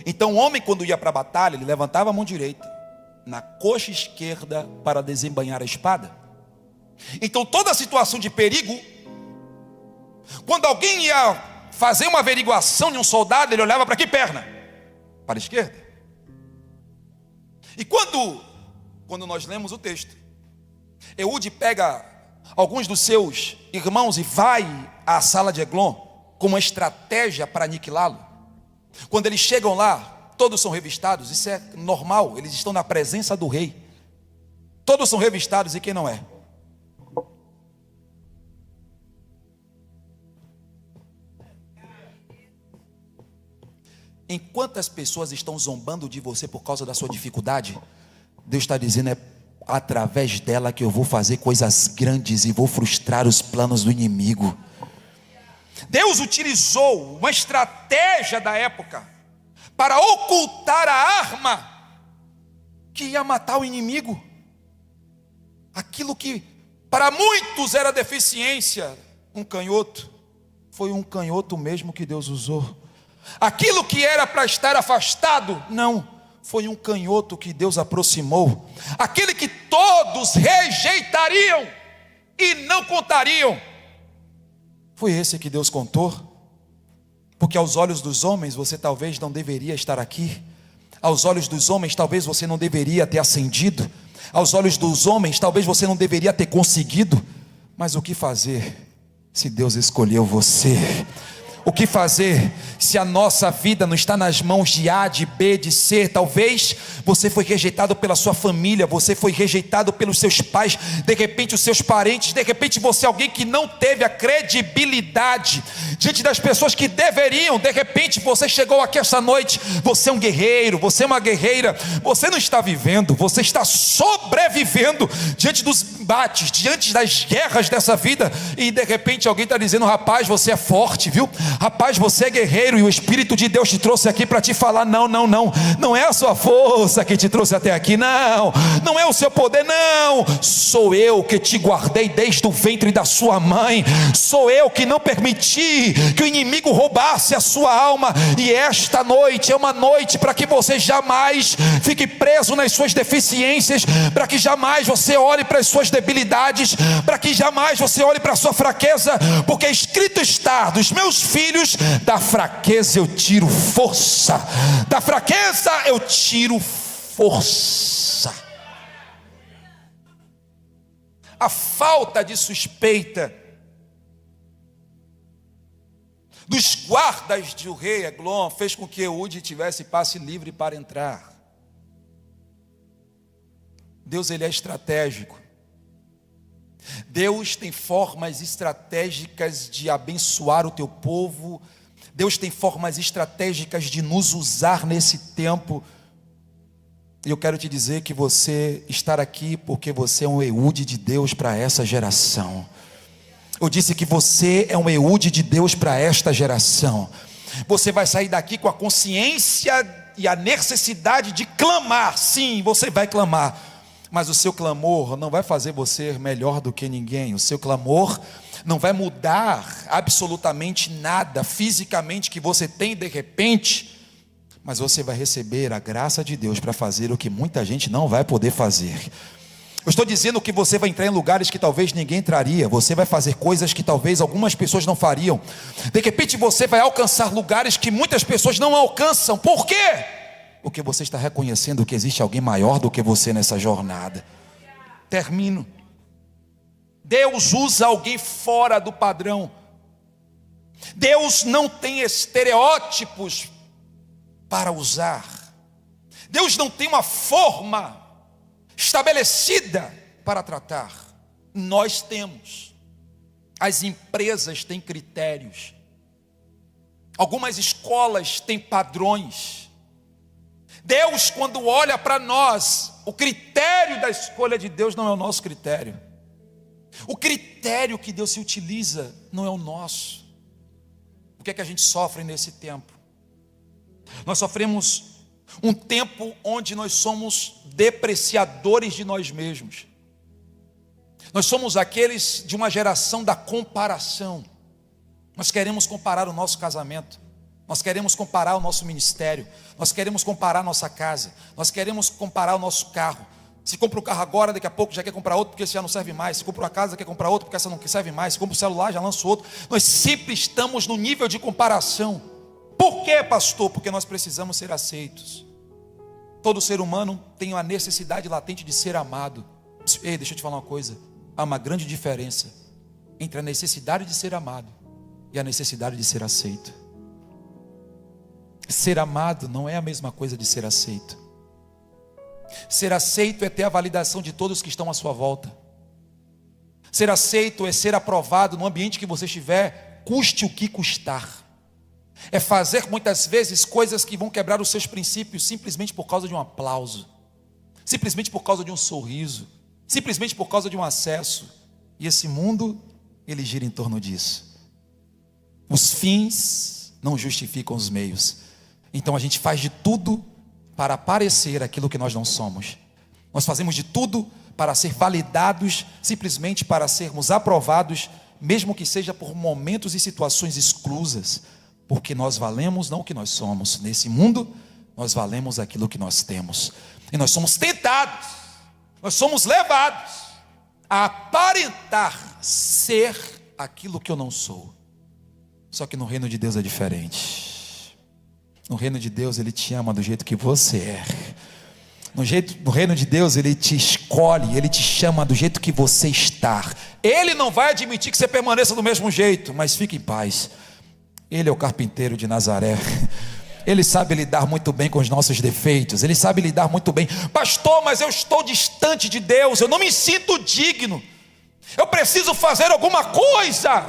Então o homem, quando ia para a batalha, ele levantava a mão direita na coxa esquerda para desembainhar a espada. Então toda situação de perigo, quando alguém ia fazer uma averiguação de um soldado, ele olhava para que perna? Para a esquerda. E quando nós lemos o texto, Eude pega alguns dos seus irmãos e vai à sala de Eglon com uma estratégia para aniquilá-lo. Quando eles chegam lá, todos são revistados, isso é normal, eles estão na presença do rei. Todos são revistados, e quem não é? Enquanto as pessoas estão zombando de você por causa da sua dificuldade, Deus está dizendo: é através dela que eu vou fazer coisas grandes e vou frustrar os planos do inimigo. Deus utilizou uma estratégia da época para ocultar a arma que ia matar o inimigo. Aquilo que para muitos era deficiência, um canhoto, foi um canhoto mesmo que Deus usou. Aquilo que era para estar afastado, não, foi um canhoto que Deus aproximou. Aquele que todos rejeitariam e não contariam, foi esse que Deus contou. Porque aos olhos dos homens você talvez não deveria estar aqui. Aos olhos dos homens talvez você não deveria ter ascendido. Aos olhos dos homens talvez você não deveria ter conseguido. Mas o que fazer se Deus escolheu você? O que fazer se a nossa vida não está nas mãos de A, de B, de C? Talvez você foi rejeitado pela sua família, você foi rejeitado pelos seus pais, de repente os seus parentes, de repente você é alguém que não teve a credibilidade diante das pessoas que deveriam. De repente você chegou aqui esta noite, você é um guerreiro, você é uma guerreira, você não está vivendo, você está sobrevivendo diante dos embates, diante das guerras dessa vida, e de repente alguém está dizendo: rapaz, você é forte, viu? Rapaz, você é guerreiro, e o Espírito de Deus te trouxe aqui para te falar: não é a sua força que te trouxe até aqui, não é o seu poder, não, sou eu que te guardei desde o ventre da sua mãe, sou eu que não permiti que o inimigo roubasse a sua alma, e esta noite é uma noite para que você jamais fique preso nas suas deficiências, para que jamais você olhe para as suas debilidades, para que jamais você olhe para a sua fraqueza, porque escrito está: dos meus filhos, da fraqueza eu tiro força, da fraqueza eu tiro força. A falta de suspeita dos guardas do rei Eglon fez com que Eude tivesse passe livre para entrar. Deus, ele é estratégico. Deus tem formas estratégicas de abençoar o teu povo. Deus tem formas estratégicas de nos usar nesse tempo. E eu quero te dizer que você estar aqui porque você é um Eude de Deus para essa geração. Eu disse que você é um Eude de Deus para esta geração. Você vai sair daqui com a consciência e a necessidade de clamar. Sim, você vai clamar, mas o seu clamor não vai fazer você melhor do que ninguém. O seu clamor não vai mudar absolutamente nada fisicamente que você tem de repente, mas você vai receber a graça de Deus para fazer o que muita gente não vai poder fazer. Eu estou dizendo que você vai entrar em lugares que talvez ninguém entraria. Você vai fazer coisas que talvez algumas pessoas não fariam. De repente você vai alcançar lugares que muitas pessoas não alcançam. Por quê? Porque você está reconhecendo que existe alguém maior do que você nessa jornada. Termino. Deus usa alguém fora do padrão. Deus não tem estereótipos para usar. Deus não tem uma forma estabelecida para tratar. Nós temos. As empresas têm critérios. Algumas escolas têm padrões. Deus, quando olha para nós, o critério da escolha de Deus não é o nosso critério. O critério que Deus se utiliza não é o nosso. O que é que a gente sofre nesse tempo? Nós sofremos um tempo onde nós somos depreciadores de nós mesmos. Nós somos aqueles de uma geração da comparação. Nós queremos comparar o nosso casamento, nós queremos comparar o nosso ministério, nós queremos comparar a nossa casa, nós queremos comparar o nosso carro. Se compra um carro agora, daqui a pouco já quer comprar outro porque esse já não serve mais. Se compra uma casa, quer comprar outro porque essa não serve mais. Se compra um celular, já lança outro. Nós sempre estamos no nível de comparação. Por quê, pastor? Porque nós precisamos ser aceitos. Todo ser humano tem uma necessidade latente de ser amado. Ei, deixa eu te falar uma coisa. Há uma grande diferença entre a necessidade de ser amado e a necessidade de ser aceito. Ser amado não é a mesma coisa de ser aceito. Ser aceito é ter a validação de todos que estão à sua volta. Ser aceito é ser aprovado no ambiente que você estiver, custe o que custar. É fazer muitas vezes coisas que vão quebrar os seus princípios simplesmente por causa de um aplauso, simplesmente por causa de um sorriso, simplesmente por causa de um acesso. E esse mundo, ele gira em torno disso. Os fins não justificam os meios. Então a gente faz de tudo para parecer aquilo que nós não somos. Nós fazemos de tudo para ser validados, simplesmente para sermos aprovados, mesmo que seja por momentos e situações exclusas, porque nós valemos não o que nós somos. Nesse mundo, nós valemos aquilo que nós temos. E nós somos tentados, nós somos levados a aparentar ser aquilo que eu não sou. Só que no reino de Deus é diferente. No reino de Deus Ele te ama do jeito que você é. No reino de Deus Ele te escolhe, Ele te chama do jeito que você está. Ele não vai admitir que você permaneça do mesmo jeito, mas fique em paz. Ele é o carpinteiro de Nazaré. Ele sabe lidar muito bem com os nossos defeitos. Ele sabe lidar muito bem. Pastor, mas eu estou distante de Deus, eu não me sinto digno, eu preciso fazer alguma coisa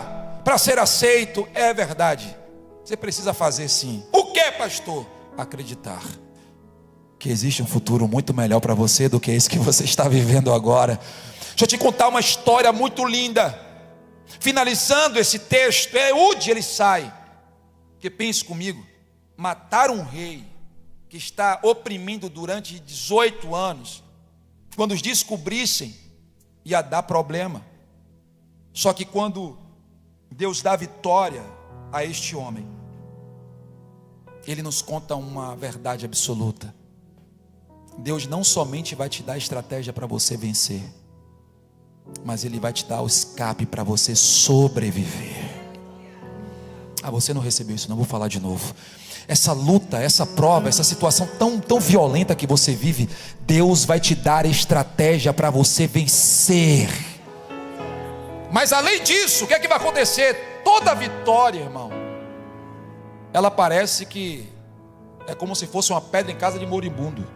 para ser aceito. É verdade, você precisa fazer sim. O que, pastor? Acreditar que existe um futuro muito melhor para você do que esse que você está vivendo agora. Deixa eu te contar uma história muito linda. Finalizando esse texto, Eude ele sai. Porque pense comigo, matar um rei que está oprimindo durante 18 anos, quando os descobrissem, ia dar problema. Só que quando Deus dá vitória a este homem, Ele nos conta uma verdade absoluta. Deus não somente vai te dar estratégia para você vencer, mas Ele vai te dar o escape para você sobreviver. Você não recebeu isso, não, vou falar de novo. Essa luta, essa prova, essa situação tão violenta que você vive, Deus vai te dar estratégia para você vencer. Mas além disso, o que é que vai acontecer? Toda vitória, irmão, ela parece que é como se fosse uma pedra em casa de moribundo.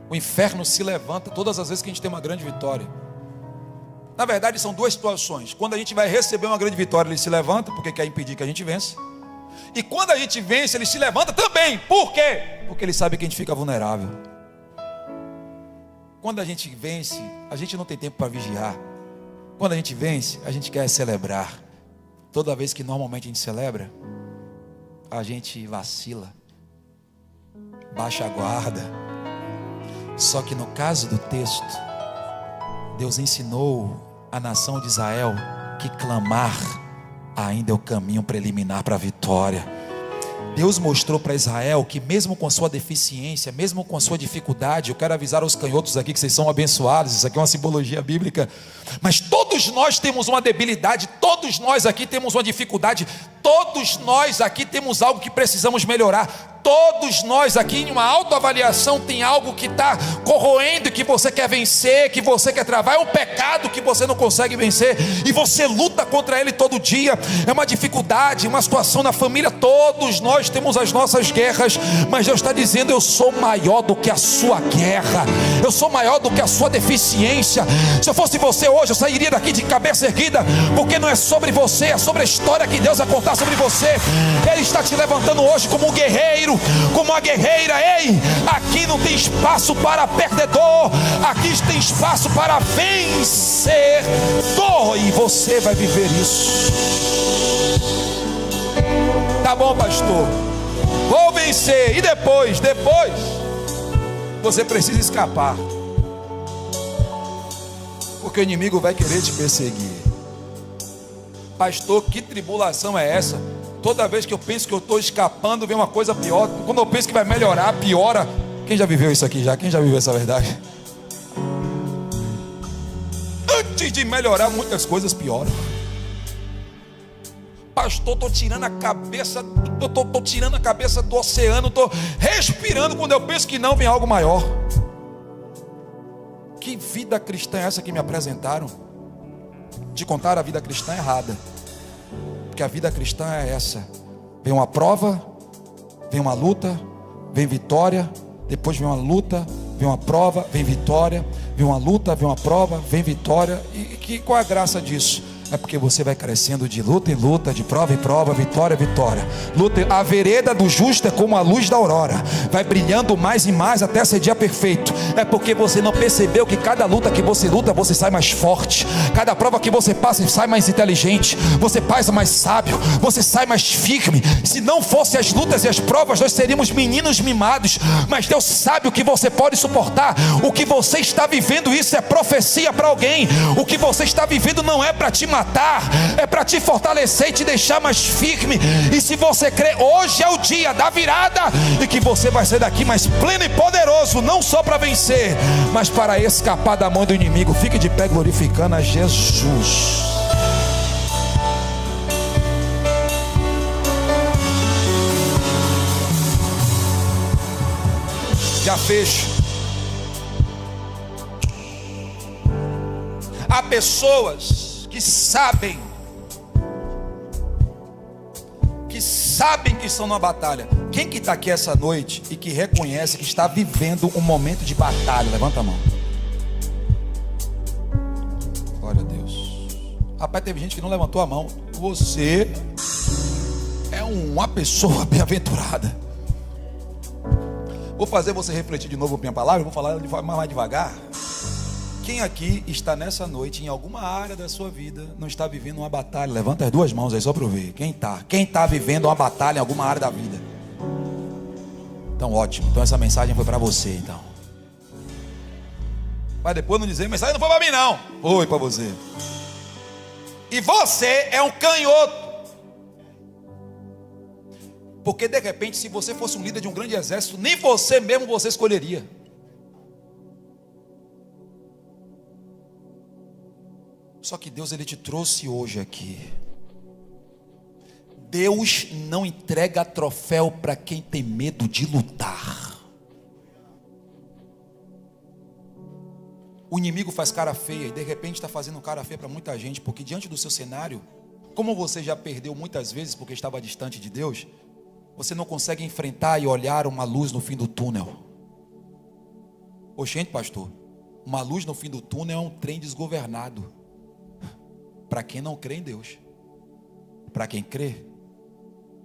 O inferno se levanta todas as vezes que a gente tem uma grande vitória. Na verdade são duas situações. Quando a gente vai receber uma grande vitória, ele se levanta porque quer impedir que a gente vença. E quando a gente vence, ele se levanta também. Por quê? Porque ele sabe que a gente fica vulnerável. Quando a gente vence, a gente não tem tempo para vigiar. Quando a gente vence, a gente quer celebrar. Toda vez que normalmente a gente celebra, a gente vacila, baixa a guarda. Só que no caso do texto, Deus ensinou a nação de Israel que clamar ainda é o caminho preliminar para a vitória. Deus mostrou para Israel que mesmo com a sua deficiência, mesmo com a sua dificuldade, eu quero avisar aos canhotos aqui que vocês são abençoados, isso aqui é uma simbologia bíblica, mas todos nós temos uma debilidade, todos nós aqui temos uma dificuldade. Todos nós aqui temos algo que precisamos melhorar. Todos nós aqui em uma autoavaliação tem algo que está corroendo, que você quer vencer, que você quer travar. É um pecado que você não consegue vencer e você luta contra ele todo dia. É uma dificuldade, uma situação na família. Todos nós temos as nossas guerras, mas Deus está dizendo: eu sou maior do que a sua guerra, eu sou maior do que a sua deficiência. Se eu fosse você hoje, eu sairia daqui de cabeça erguida, porque não é sobre você, é sobre a história que Deus vai contar sobre você. Ele está te levantando hoje como um guerreiro, como uma guerreira. Ei, aqui não tem espaço para perdedor, aqui tem espaço para vencedor, e você vai viver isso. Tá bom, pastor, vou vencer. E depois você precisa escapar, porque o inimigo vai querer te perseguir. Pastor, que tribulação é essa? Toda vez que eu penso que eu estou escapando, vem uma coisa pior. Quando eu penso que vai melhorar, piora. Quem já viveu isso aqui já? Quem já viveu essa verdade? Antes de melhorar, muitas coisas pioram. Pastor, estou tirando a cabeça, estou tirando a cabeça do oceano, estou respirando. Quando eu penso que não, vem algo maior. Que vida cristã é essa que me apresentaram? Te contaram a vida cristã errada. Porque a vida cristã é essa: vem uma prova, vem uma luta, vem vitória, depois vem uma luta, vem uma prova, vem vitória, vem uma luta, vem uma prova, vem vitória. E qual é a graça disso? É porque você vai crescendo de luta em luta, de prova em prova, vitória em vitória. A vereda do justo é como a luz da aurora, vai brilhando mais e mais até ser dia perfeito. É porque você não percebeu que cada luta que você luta, você sai mais forte. Cada prova que você passa, você sai mais inteligente. Você passa mais sábio, você sai mais firme. Se não fossem as lutas e as provas, nós seríamos meninos mimados. Mas Deus sabe o que você pode suportar. O que você está vivendo, isso é profecia para alguém. O que você está vivendo não é para te matar, é para te fortalecer e te deixar mais firme. E se você crê, hoje é o dia da virada, e que você vai sair daqui mais pleno e poderoso, não só para vencer, mas para escapar da mão do inimigo. Fique de pé glorificando a Jesus. Já fecho. Há pessoas que sabem que estão numa batalha. Quem que está aqui essa noite e que reconhece que está vivendo um momento de batalha? Levanta a mão. Glória a Deus. Rapaz, teve gente que não levantou a mão. Você é uma pessoa bem-aventurada. Vou fazer você refletir de novo a minha palavra. Vou falar de forma mais devagar. Quem aqui está nessa noite, em alguma área da sua vida, não está vivendo uma batalha? Levanta as duas mãos aí só para eu ver. Quem está vivendo uma batalha em alguma área da vida? Então ótimo, então essa mensagem foi para você então. Mas depois não dizer, mensagem não foi para mim não. Foi para você. E você é um canhoto. Porque de repente, se você fosse um líder de um grande exército, nem você mesmo você escolheria. Só que Deus, Ele te trouxe hoje aqui. Deus não entrega troféu para quem tem medo de lutar. O inimigo faz cara feia e de repente está fazendo cara feia para muita gente, porque diante do seu cenário, como você já perdeu muitas vezes porque estava distante de Deus, você não consegue enfrentar e olhar uma luz no fim do túnel. Oxente, pastor, uma luz no fim do túnel é um trem desgovernado. Para quem não crê em Deus. Para quem crê,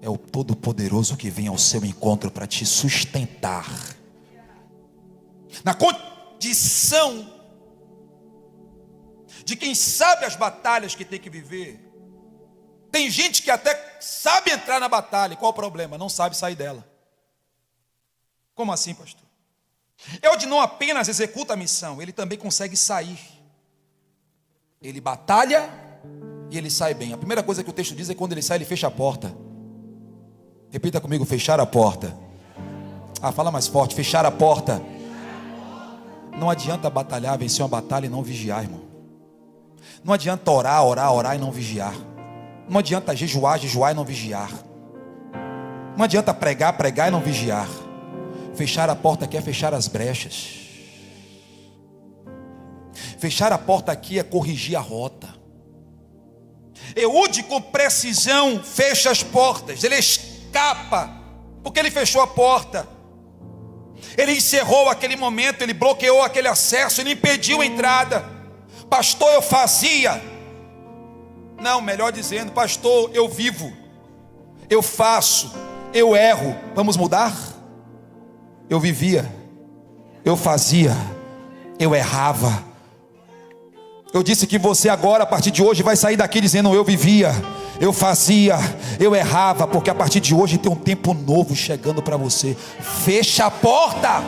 é o Todo-Poderoso que vem ao seu encontro para te sustentar. Na condição de quem sabe as batalhas que tem que viver. Tem gente que até sabe entrar na batalha. Qual o problema? Não sabe sair dela. Como assim, pastor? É onde não apenas executa a missão, ele também consegue sair. Ele batalha e ele sai bem. A primeira coisa que o texto diz é que quando ele sai, ele fecha a porta. Repita comigo: fechar a porta. Fala mais forte: fechar a porta. Não adianta batalhar, vencer uma batalha e não vigiar, irmão. Não adianta orar e não vigiar. Não adianta jejuar e não vigiar. Não adianta pregar e não vigiar. Fechar a porta aqui é fechar as brechas. Fechar a porta aqui é corrigir a rota. Eude com precisão fecha as portas. Ele escapa porque ele fechou a porta. Ele encerrou aquele momento, ele bloqueou aquele acesso, ele impediu a entrada. Pastor, eu fazia. Não, melhor dizendo, pastor, eu vivo, eu faço, eu erro. Vamos mudar? Eu vivia, eu fazia, eu errava. Eu disse que você agora, a partir de hoje, vai sair daqui dizendo: eu vivia, eu fazia, eu errava, porque a partir de hoje tem um tempo novo chegando para você. Fecha a porta.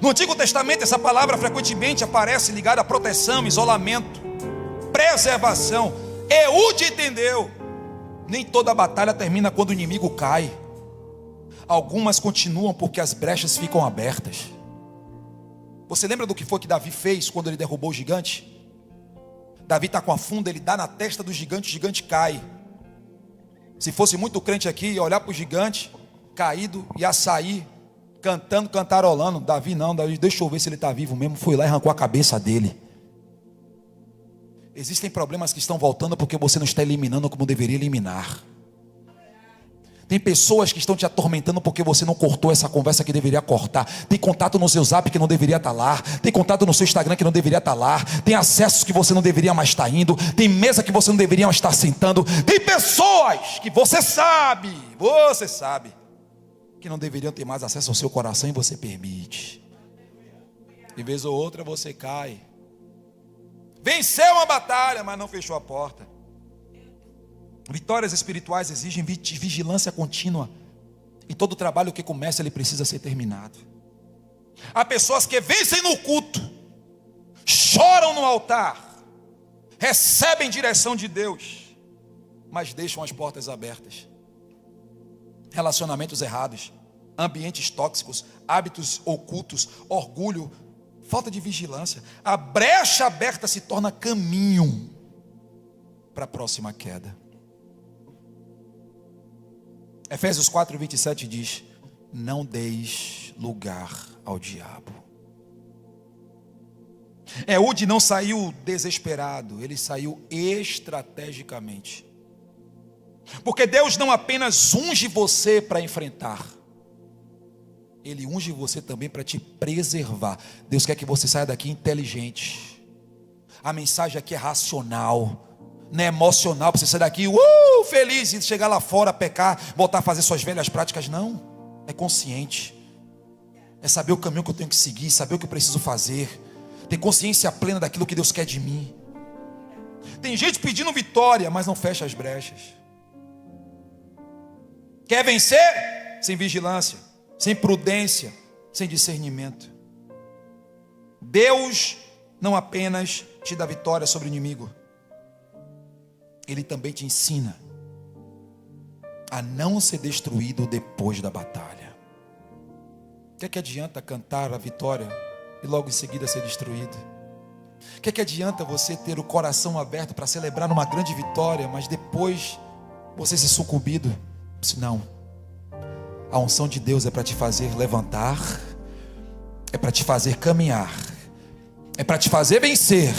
No Antigo Testamento essa palavra frequentemente aparece ligada a proteção, isolamento, preservação. Eude entendeu: nem toda batalha termina quando o inimigo cai. Algumas continuam porque as brechas ficam abertas. Você lembra do que foi que Davi fez quando ele derrubou o gigante? Davi está com a funda, ele dá na testa do gigante, o gigante cai. Se fosse muito crente aqui, ia olhar para o gigante caído, ia sair cantando, cantarolando. Davi não, Davi, deixa eu ver se ele está vivo mesmo. Foi lá e arrancou a cabeça dele. Existem problemas que estão voltando porque você não está eliminando como deveria eliminar. Tem pessoas que estão te atormentando porque você não cortou essa conversa que deveria cortar. Tem contato no seu zap que não deveria estar lá. Tem contato no seu Instagram que não deveria estar lá. Tem acessos que você não deveria mais estar indo. Tem mesa que você não deveria mais estar sentando. Tem pessoas que você sabe que não deveriam ter mais acesso ao seu coração e você permite. De vez ou outra você cai. Venceu uma batalha, mas não fechou a porta. Vitórias espirituais exigem vigilância contínua. E todo trabalho que começa, ele precisa ser terminado. Há pessoas que vencem no culto, choram no altar, recebem direção de Deus, mas deixam as portas abertas. Relacionamentos errados, ambientes tóxicos, hábitos ocultos, orgulho, falta de vigilância. A brecha aberta se torna caminho para a próxima queda. Efésios 4:27 diz: não deis lugar ao diabo. Eude não saiu desesperado, ele saiu estrategicamente. Porque Deus não apenas unge você para enfrentar, Ele unge você também para te preservar. Deus quer que você saia daqui inteligente. A mensagem aqui é racional, não é emocional, para você sair daqui feliz e chegar lá fora, pecar, voltar a fazer suas velhas práticas. Não, é consciente. É saber o caminho que eu tenho que seguir, saber o que eu preciso fazer, ter consciência plena daquilo que Deus quer de mim. Tem gente pedindo vitória, mas não fecha as brechas. Quer vencer? Sem vigilância, sem prudência, sem discernimento. Deus não apenas te dá vitória sobre o inimigo, Ele também te ensina a não ser destruído depois da batalha. O que adianta cantar a vitória e logo em seguida ser destruído? O que adianta você ter o coração aberto para celebrar uma grande vitória, mas depois você ser sucumbido? Não. A unção de Deus é para te fazer levantar, é para te fazer caminhar, é para te fazer vencer,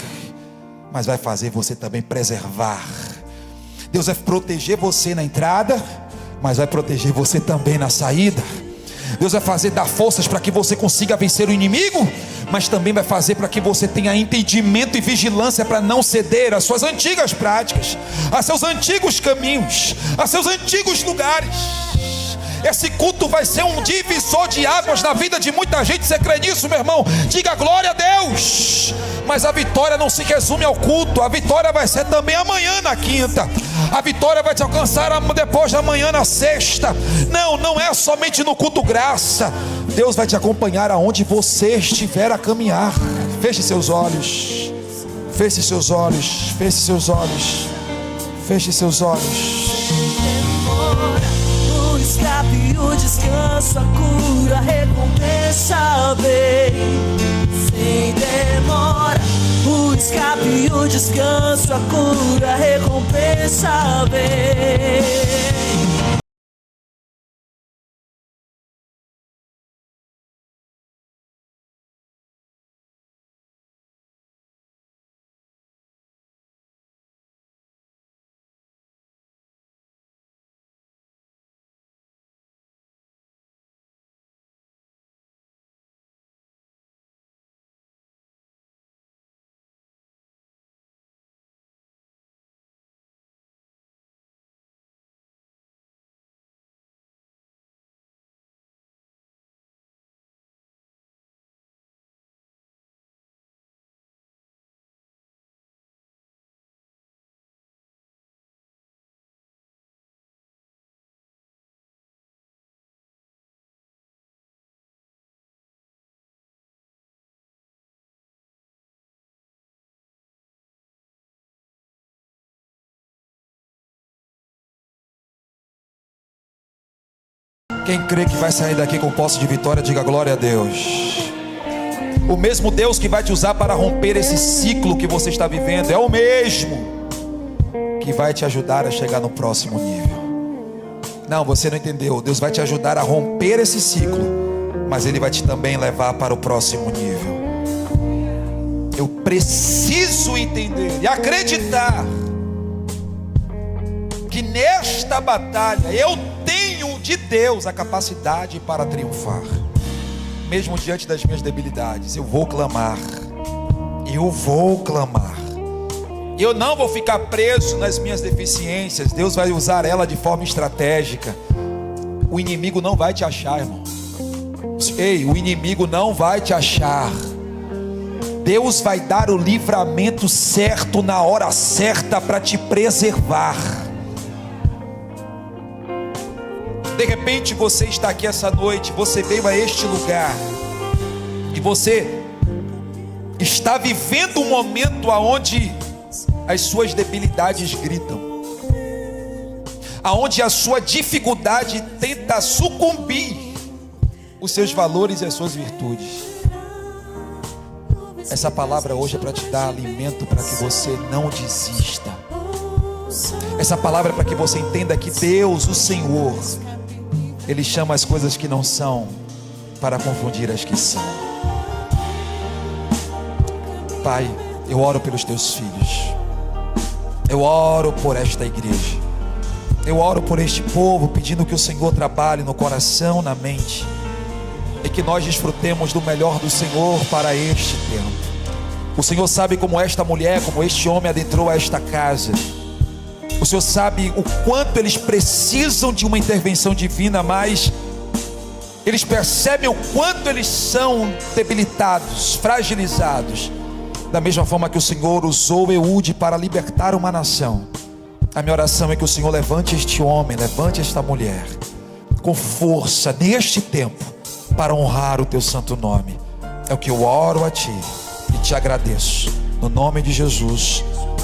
mas vai fazer você também preservar. Deus vai proteger você na entrada, mas vai proteger você também na saída. Deus vai fazer dar forças para que você consiga vencer o inimigo, mas também vai fazer para que você tenha entendimento e vigilância para não ceder às suas antigas práticas, a seus antigos caminhos, a seus antigos lugares. Esse culto vai ser um divisor de águas na vida de muita gente. Você crê nisso, meu irmão? Diga glória a Deus. Mas a vitória não se resume ao culto. A vitória vai ser também amanhã na quinta. A vitória vai te alcançar depois de amanhã na sexta. Não é somente no culto graça. Deus vai te acompanhar aonde você estiver a caminhar. Feche seus olhos. Feche seus olhos. Feche seus olhos. Feche seus olhos. O escape, o descanso, a cura, a recompensa vem. nem demora. O escape, o descanso, a cura, a recompensa vem. Quem crê que vai sair daqui com posse de vitória, diga glória a Deus. O mesmo Deus que vai te usar para romper esse ciclo que você está vivendo é o mesmo que vai te ajudar a chegar no próximo nível. Não, você não entendeu. Deus vai te ajudar a romper esse ciclo, mas Ele vai te também levar para o próximo nível. Eu preciso entender e acreditar que nesta batalha eu tenho de Deus a capacidade para triunfar. Mesmo diante das minhas debilidades, eu vou clamar. Eu vou clamar. Eu não vou ficar preso nas minhas deficiências. Deus vai usar ela de forma estratégica. O inimigo não vai te achar, irmão. Ei, o inimigo não vai te achar. Deus vai dar o livramento certo na hora certa para te preservar. De repente você está aqui essa noite, você veio a este lugar e você está vivendo um momento onde as suas debilidades gritam, aonde a sua dificuldade tenta sucumbir os seus valores e as suas virtudes. Essa palavra hoje é para te dar alimento para que você não desista. Essa palavra é para que você entenda que Deus, o Senhor, Ele chama as coisas que não são para confundir as que são. Pai, eu oro pelos teus filhos. Eu oro por esta igreja. Eu oro por este povo, pedindo que o Senhor trabalhe no coração, na mente, e que nós desfrutemos do melhor do Senhor para este tempo. O Senhor sabe como esta mulher, como este homem adentrou a esta casa. O Senhor sabe o quanto eles precisam de uma intervenção divina, mas eles percebem o quanto eles são debilitados, fragilizados. Da mesma forma que o Senhor usou Eude para libertar uma nação, a minha oração é que o Senhor levante este homem, levante esta mulher com força neste tempo para honrar o teu santo nome. É o que eu oro a ti e te agradeço no nome de Jesus.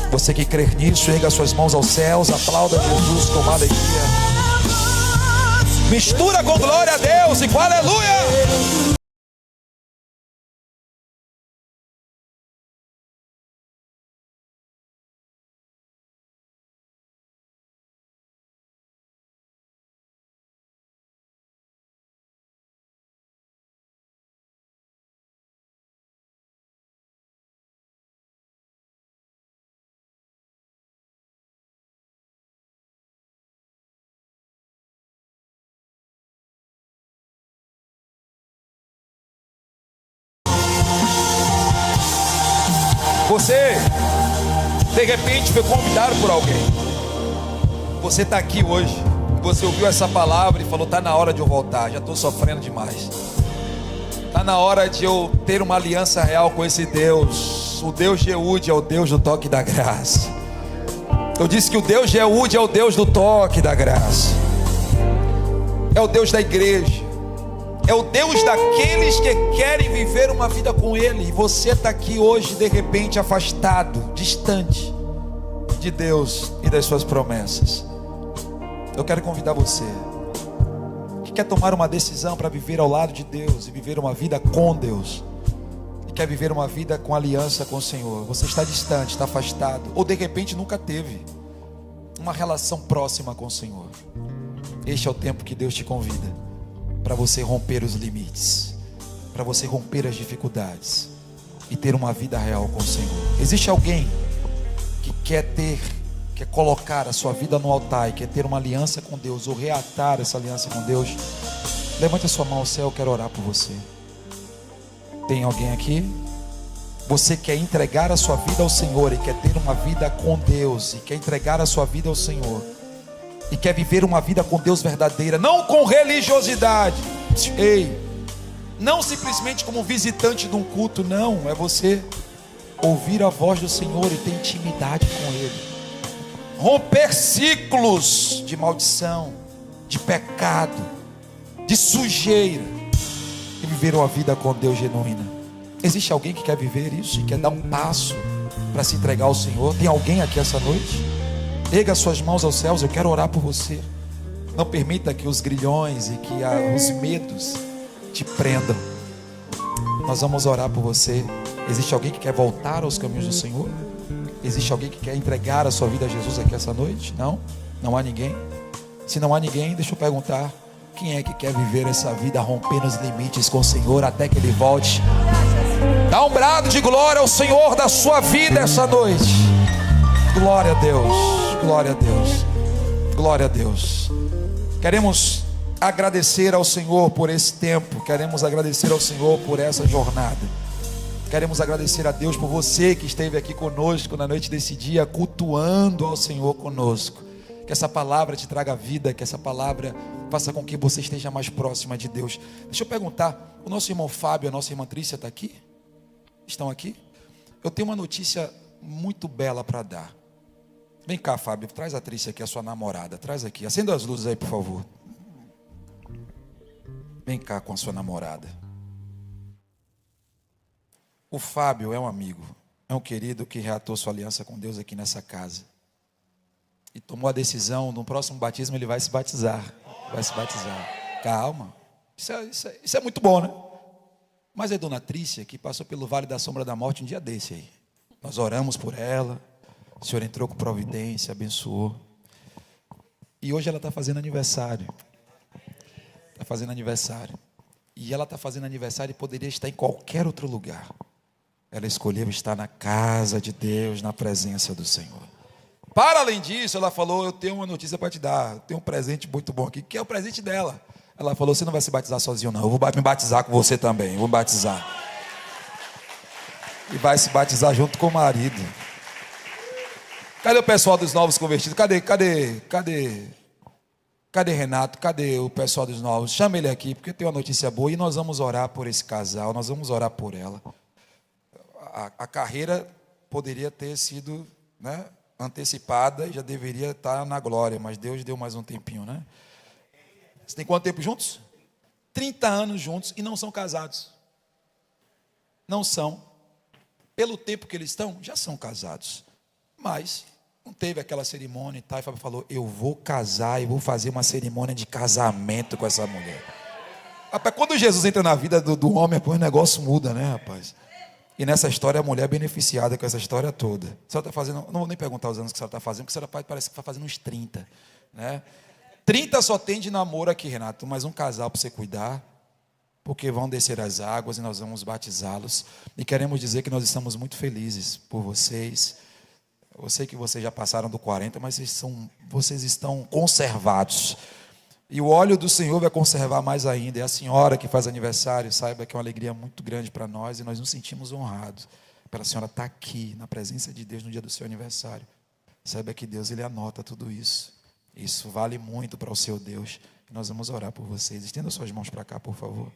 Você que crer nisso, erga suas mãos aos céus, aplauda Jesus com uma alegria. Mistura com glória a Deus e com aleluia. Você, de repente, foi convidado por alguém. Você está aqui hoje, você ouviu essa palavra e falou: está na hora de eu voltar, já estou sofrendo demais. Está na hora de eu ter uma aliança real com esse Deus. O Deus de Eude é o Deus do toque da graça. Eu disse que o Deus de Eude é o Deus do toque da graça. É o Deus da igreja. É o Deus daqueles que querem viver uma vida com Ele. E você está aqui hoje, de repente, afastado, distante de Deus e das suas promessas. Eu quero convidar você que quer tomar uma decisão para viver ao lado de Deus e viver uma vida com Deus, e quer viver uma vida com aliança com o Senhor. Você está distante, está afastado, ou de repente nunca teve uma relação próxima com o Senhor. Este é o tempo que Deus te convida para você romper os limites, para você romper as dificuldades e ter uma vida real com o Senhor. Existe alguém que quer colocar a sua vida no altar e quer ter uma aliança com Deus, ou reatar essa aliança com Deus? Levante a sua mão ao céu, eu quero orar por você. Tem alguém aqui? Você quer entregar a sua vida ao Senhor e quer ter uma vida com Deus, e quer entregar a sua vida ao Senhor e quer viver uma vida com Deus verdadeira, não com religiosidade. Ei, não simplesmente como visitante de um culto, não. É você ouvir a voz do Senhor e ter intimidade com Ele, romper ciclos de maldição, de pecado, de sujeira, e viver uma vida com Deus genuína. Existe alguém que quer viver isso e quer dar um passo para se entregar ao Senhor? Tem alguém aqui essa noite? Erga suas mãos aos céus, eu quero orar por você. Não permita que os grilhões e que os medos te prendam. Nós vamos orar por você. Existe alguém que quer voltar aos caminhos do Senhor? Existe alguém que quer entregar a sua vida a Jesus aqui essa noite? Não? Não há ninguém? Se não há ninguém, deixa eu perguntar: quem é que quer viver essa vida rompendo os limites com o Senhor até que Ele volte? Dá um brado de glória ao Senhor da sua vida essa noite. Glória a Deus, glória a Deus, glória a Deus. Queremos agradecer ao Senhor por esse tempo. Queremos agradecer ao Senhor por essa jornada. Queremos agradecer a Deus por você que esteve aqui conosco na noite desse dia, cultuando ao Senhor conosco. Que essa palavra te traga vida, que essa palavra faça com que você esteja mais próxima de Deus. Deixa eu perguntar, o nosso irmão Fábio e a nossa irmã Trícia está aqui? Estão aqui? Eu tenho uma notícia muito bela para dar. Vem cá, Fábio, traz a Trícia aqui, a sua namorada. Traz aqui, acenda as luzes aí, por favor. Vem cá com a sua namorada. O Fábio é um amigo, é um querido que reatou sua aliança com Deus aqui nessa casa. E tomou a decisão, no próximo batismo ele vai se batizar. Vai se batizar. Calma. Isso é muito bom, né? Mas é dona Trícia que passou pelo vale da sombra da morte um dia desse aí. Nós oramos por ela. O Senhor entrou com providência, abençoou. E hoje ela está fazendo aniversário. Está fazendo aniversário. E ela está fazendo aniversário e poderia estar em qualquer outro lugar. Ela escolheu estar na casa de Deus, na presença do Senhor. Para além disso, ela falou: eu tenho uma notícia para te dar. Eu tenho um presente muito bom aqui, que é o presente dela. Ela falou: você não vai se batizar sozinho não, eu vou me batizar com você também. Eu vou me batizar. E vai se batizar junto com o marido. Cadê o pessoal dos novos convertidos? Cadê Renato? Cadê o pessoal dos novos? Chama ele aqui, porque tem uma notícia boa. E nós vamos orar por esse casal, nós vamos orar por ela. A carreira poderia ter sido, né, antecipada e já deveria estar na glória, mas Deus deu mais um tempinho, né? Você tem quanto tempo juntos? 30 anos juntos e não são casados. Não são. Pelo tempo que eles estão, já são casados. Mas não teve aquela cerimônia e tal. E Fábio falou: eu vou casar e vou fazer uma cerimônia de casamento com essa mulher. Rapaz, quando Jesus entra na vida do homem, o negócio muda, né, rapaz? E nessa história, a mulher é beneficiada com essa história toda. A senhora está fazendo, não vou nem perguntar os anos que a senhora está fazendo, porque a senhora parece que está fazendo uns 30. Né? 30 só tem de namoro aqui, Renato, mas um casal para você cuidar, porque vão descer as águas e nós vamos batizá-los. E queremos dizer que nós estamos muito felizes por vocês. Eu sei que vocês já passaram do 40, mas vocês estão conservados. E o óleo do Senhor vai conservar mais ainda. É a senhora que faz aniversário, saiba que é uma alegria muito grande para nós e nós nos sentimos honrados pela senhora estar aqui na presença de Deus no dia do seu aniversário. Saiba que Deus, Ele anota tudo isso. Isso vale muito para o seu Deus. E nós vamos orar por vocês. Estenda suas mãos para cá, por favor.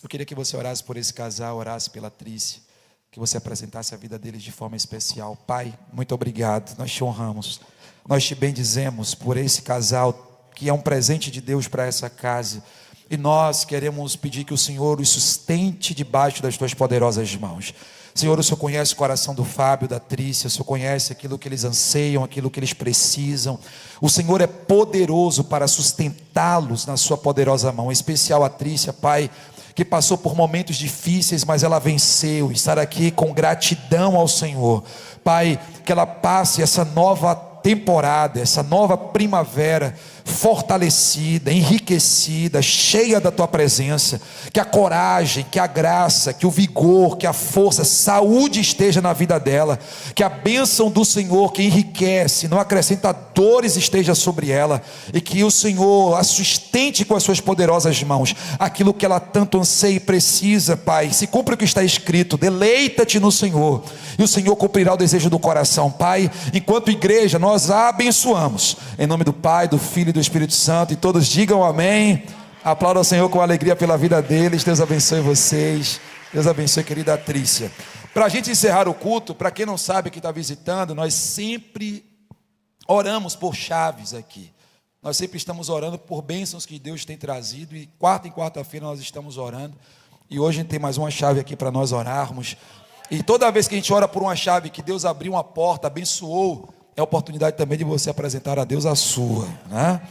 Eu queria que você orasse por esse casal, orasse pela Trícia, que você apresentasse a vida deles de forma especial. Pai, muito obrigado. Nós te honramos. Nós te bendizemos por esse casal, que é um presente de Deus para essa casa. E nós queremos pedir que o Senhor os sustente debaixo das tuas poderosas mãos. Senhor, o Senhor conhece o coração do Fábio, da Trícia, o Senhor conhece aquilo que eles anseiam, aquilo que eles precisam. O Senhor é poderoso para sustentá-los na sua poderosa mão, em especial a Trícia, Pai. que passou por momentos difíceis, mas ela venceu, estar aqui com gratidão ao Senhor. Pai, que ela passe essa nova temporada, essa nova primavera, fortalecida, enriquecida, cheia da tua presença, que a coragem, que a graça, que o vigor, que a força, saúde esteja na vida dela, que a bênção do Senhor que enriquece, não acrescenta dores, esteja sobre ela, e que o Senhor a sustente com as suas poderosas mãos, aquilo que ela tanto anseia e precisa. Pai, se cumpre o que está escrito, deleita-te no Senhor, e o Senhor cumprirá o desejo do coração. Pai, enquanto igreja, nós a abençoamos, em nome do Pai, do Filho e do Espírito Santo, e todos digam amém. Aplauda ao Senhor com alegria pela vida deles. Deus abençoe vocês. Deus abençoe, querida Trícia. Para a gente encerrar o culto, para quem não sabe que está visitando, nós sempre oramos por chaves aqui. Nós sempre estamos orando por bênçãos que Deus tem trazido, e quarta em quarta-feira nós estamos orando, e hoje tem mais uma chave aqui para nós orarmos. E toda vez que a gente ora por uma chave que Deus abriu uma porta, abençoou, é a oportunidade também de você apresentar a Deus a sua, né?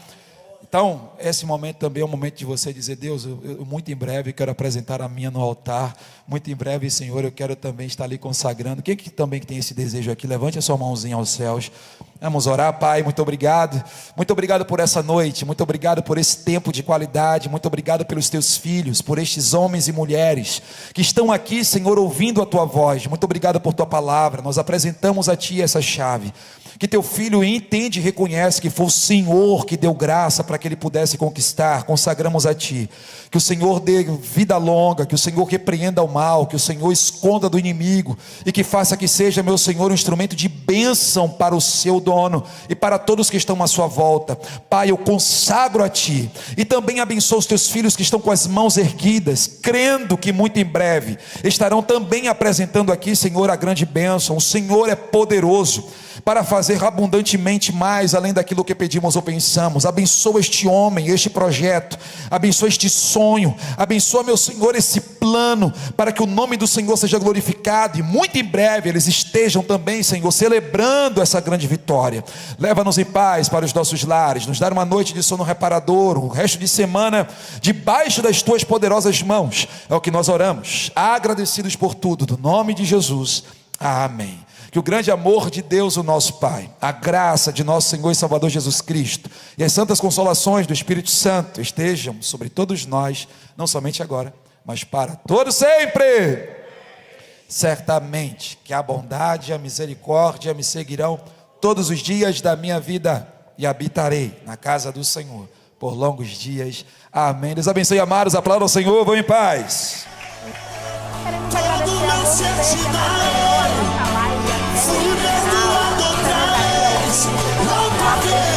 Então, esse momento também é um momento de você dizer: Deus, eu muito em breve quero apresentar a minha no altar, muito em breve, Senhor, eu quero também estar ali consagrando. Quem que também tem esse desejo aqui? Levante a sua mãozinha aos céus. Vamos orar. Pai, muito obrigado por essa noite, muito obrigado por esse tempo de qualidade, muito obrigado pelos teus filhos, por estes homens e mulheres que estão aqui, Senhor, ouvindo a tua voz. Muito obrigado por tua palavra. Nós apresentamos a ti essa chave, que teu filho entende e reconhece que foi o Senhor que deu graça para que ele pudesse conquistar. Consagramos a ti, que o Senhor dê vida longa, que o Senhor repreenda o mal, que o Senhor esconda do inimigo, e que faça que seja, meu Senhor, um instrumento de bênção para o seu dono e para todos que estão à sua volta. Pai, eu consagro a ti, e também abençoa os teus filhos que estão com as mãos erguidas, crendo que muito em breve estarão também apresentando aqui, Senhor, a grande bênção. O Senhor é poderoso para fazer abundantemente mais além daquilo que pedimos ou pensamos. Abençoa este homem, este projeto, abençoa este sonho, abençoa, meu Senhor, esse plano, para que o nome do Senhor seja glorificado, e muito em breve eles estejam também, Senhor, celebrando essa grande vitória. Leva-nos em paz para os nossos lares, nos dar uma noite de sono reparador, o resto de semana debaixo das tuas poderosas mãos. É o que nós oramos, agradecidos por tudo, no nome de Jesus, amém. Que o grande amor de Deus, o nosso Pai, a graça de nosso Senhor e Salvador Jesus Cristo, e as santas consolações do Espírito Santo estejam sobre todos nós, não somente agora, mas para todos sempre. Certamente que a bondade e a misericórdia me seguirão todos os dias da minha vida, e habitarei na casa do Senhor por longos dias. Amém. Deus abençoe, amados. Aplaudam ao Senhor. Vão em paz. Queremos agradecer a você que acompanhou essa live até o final.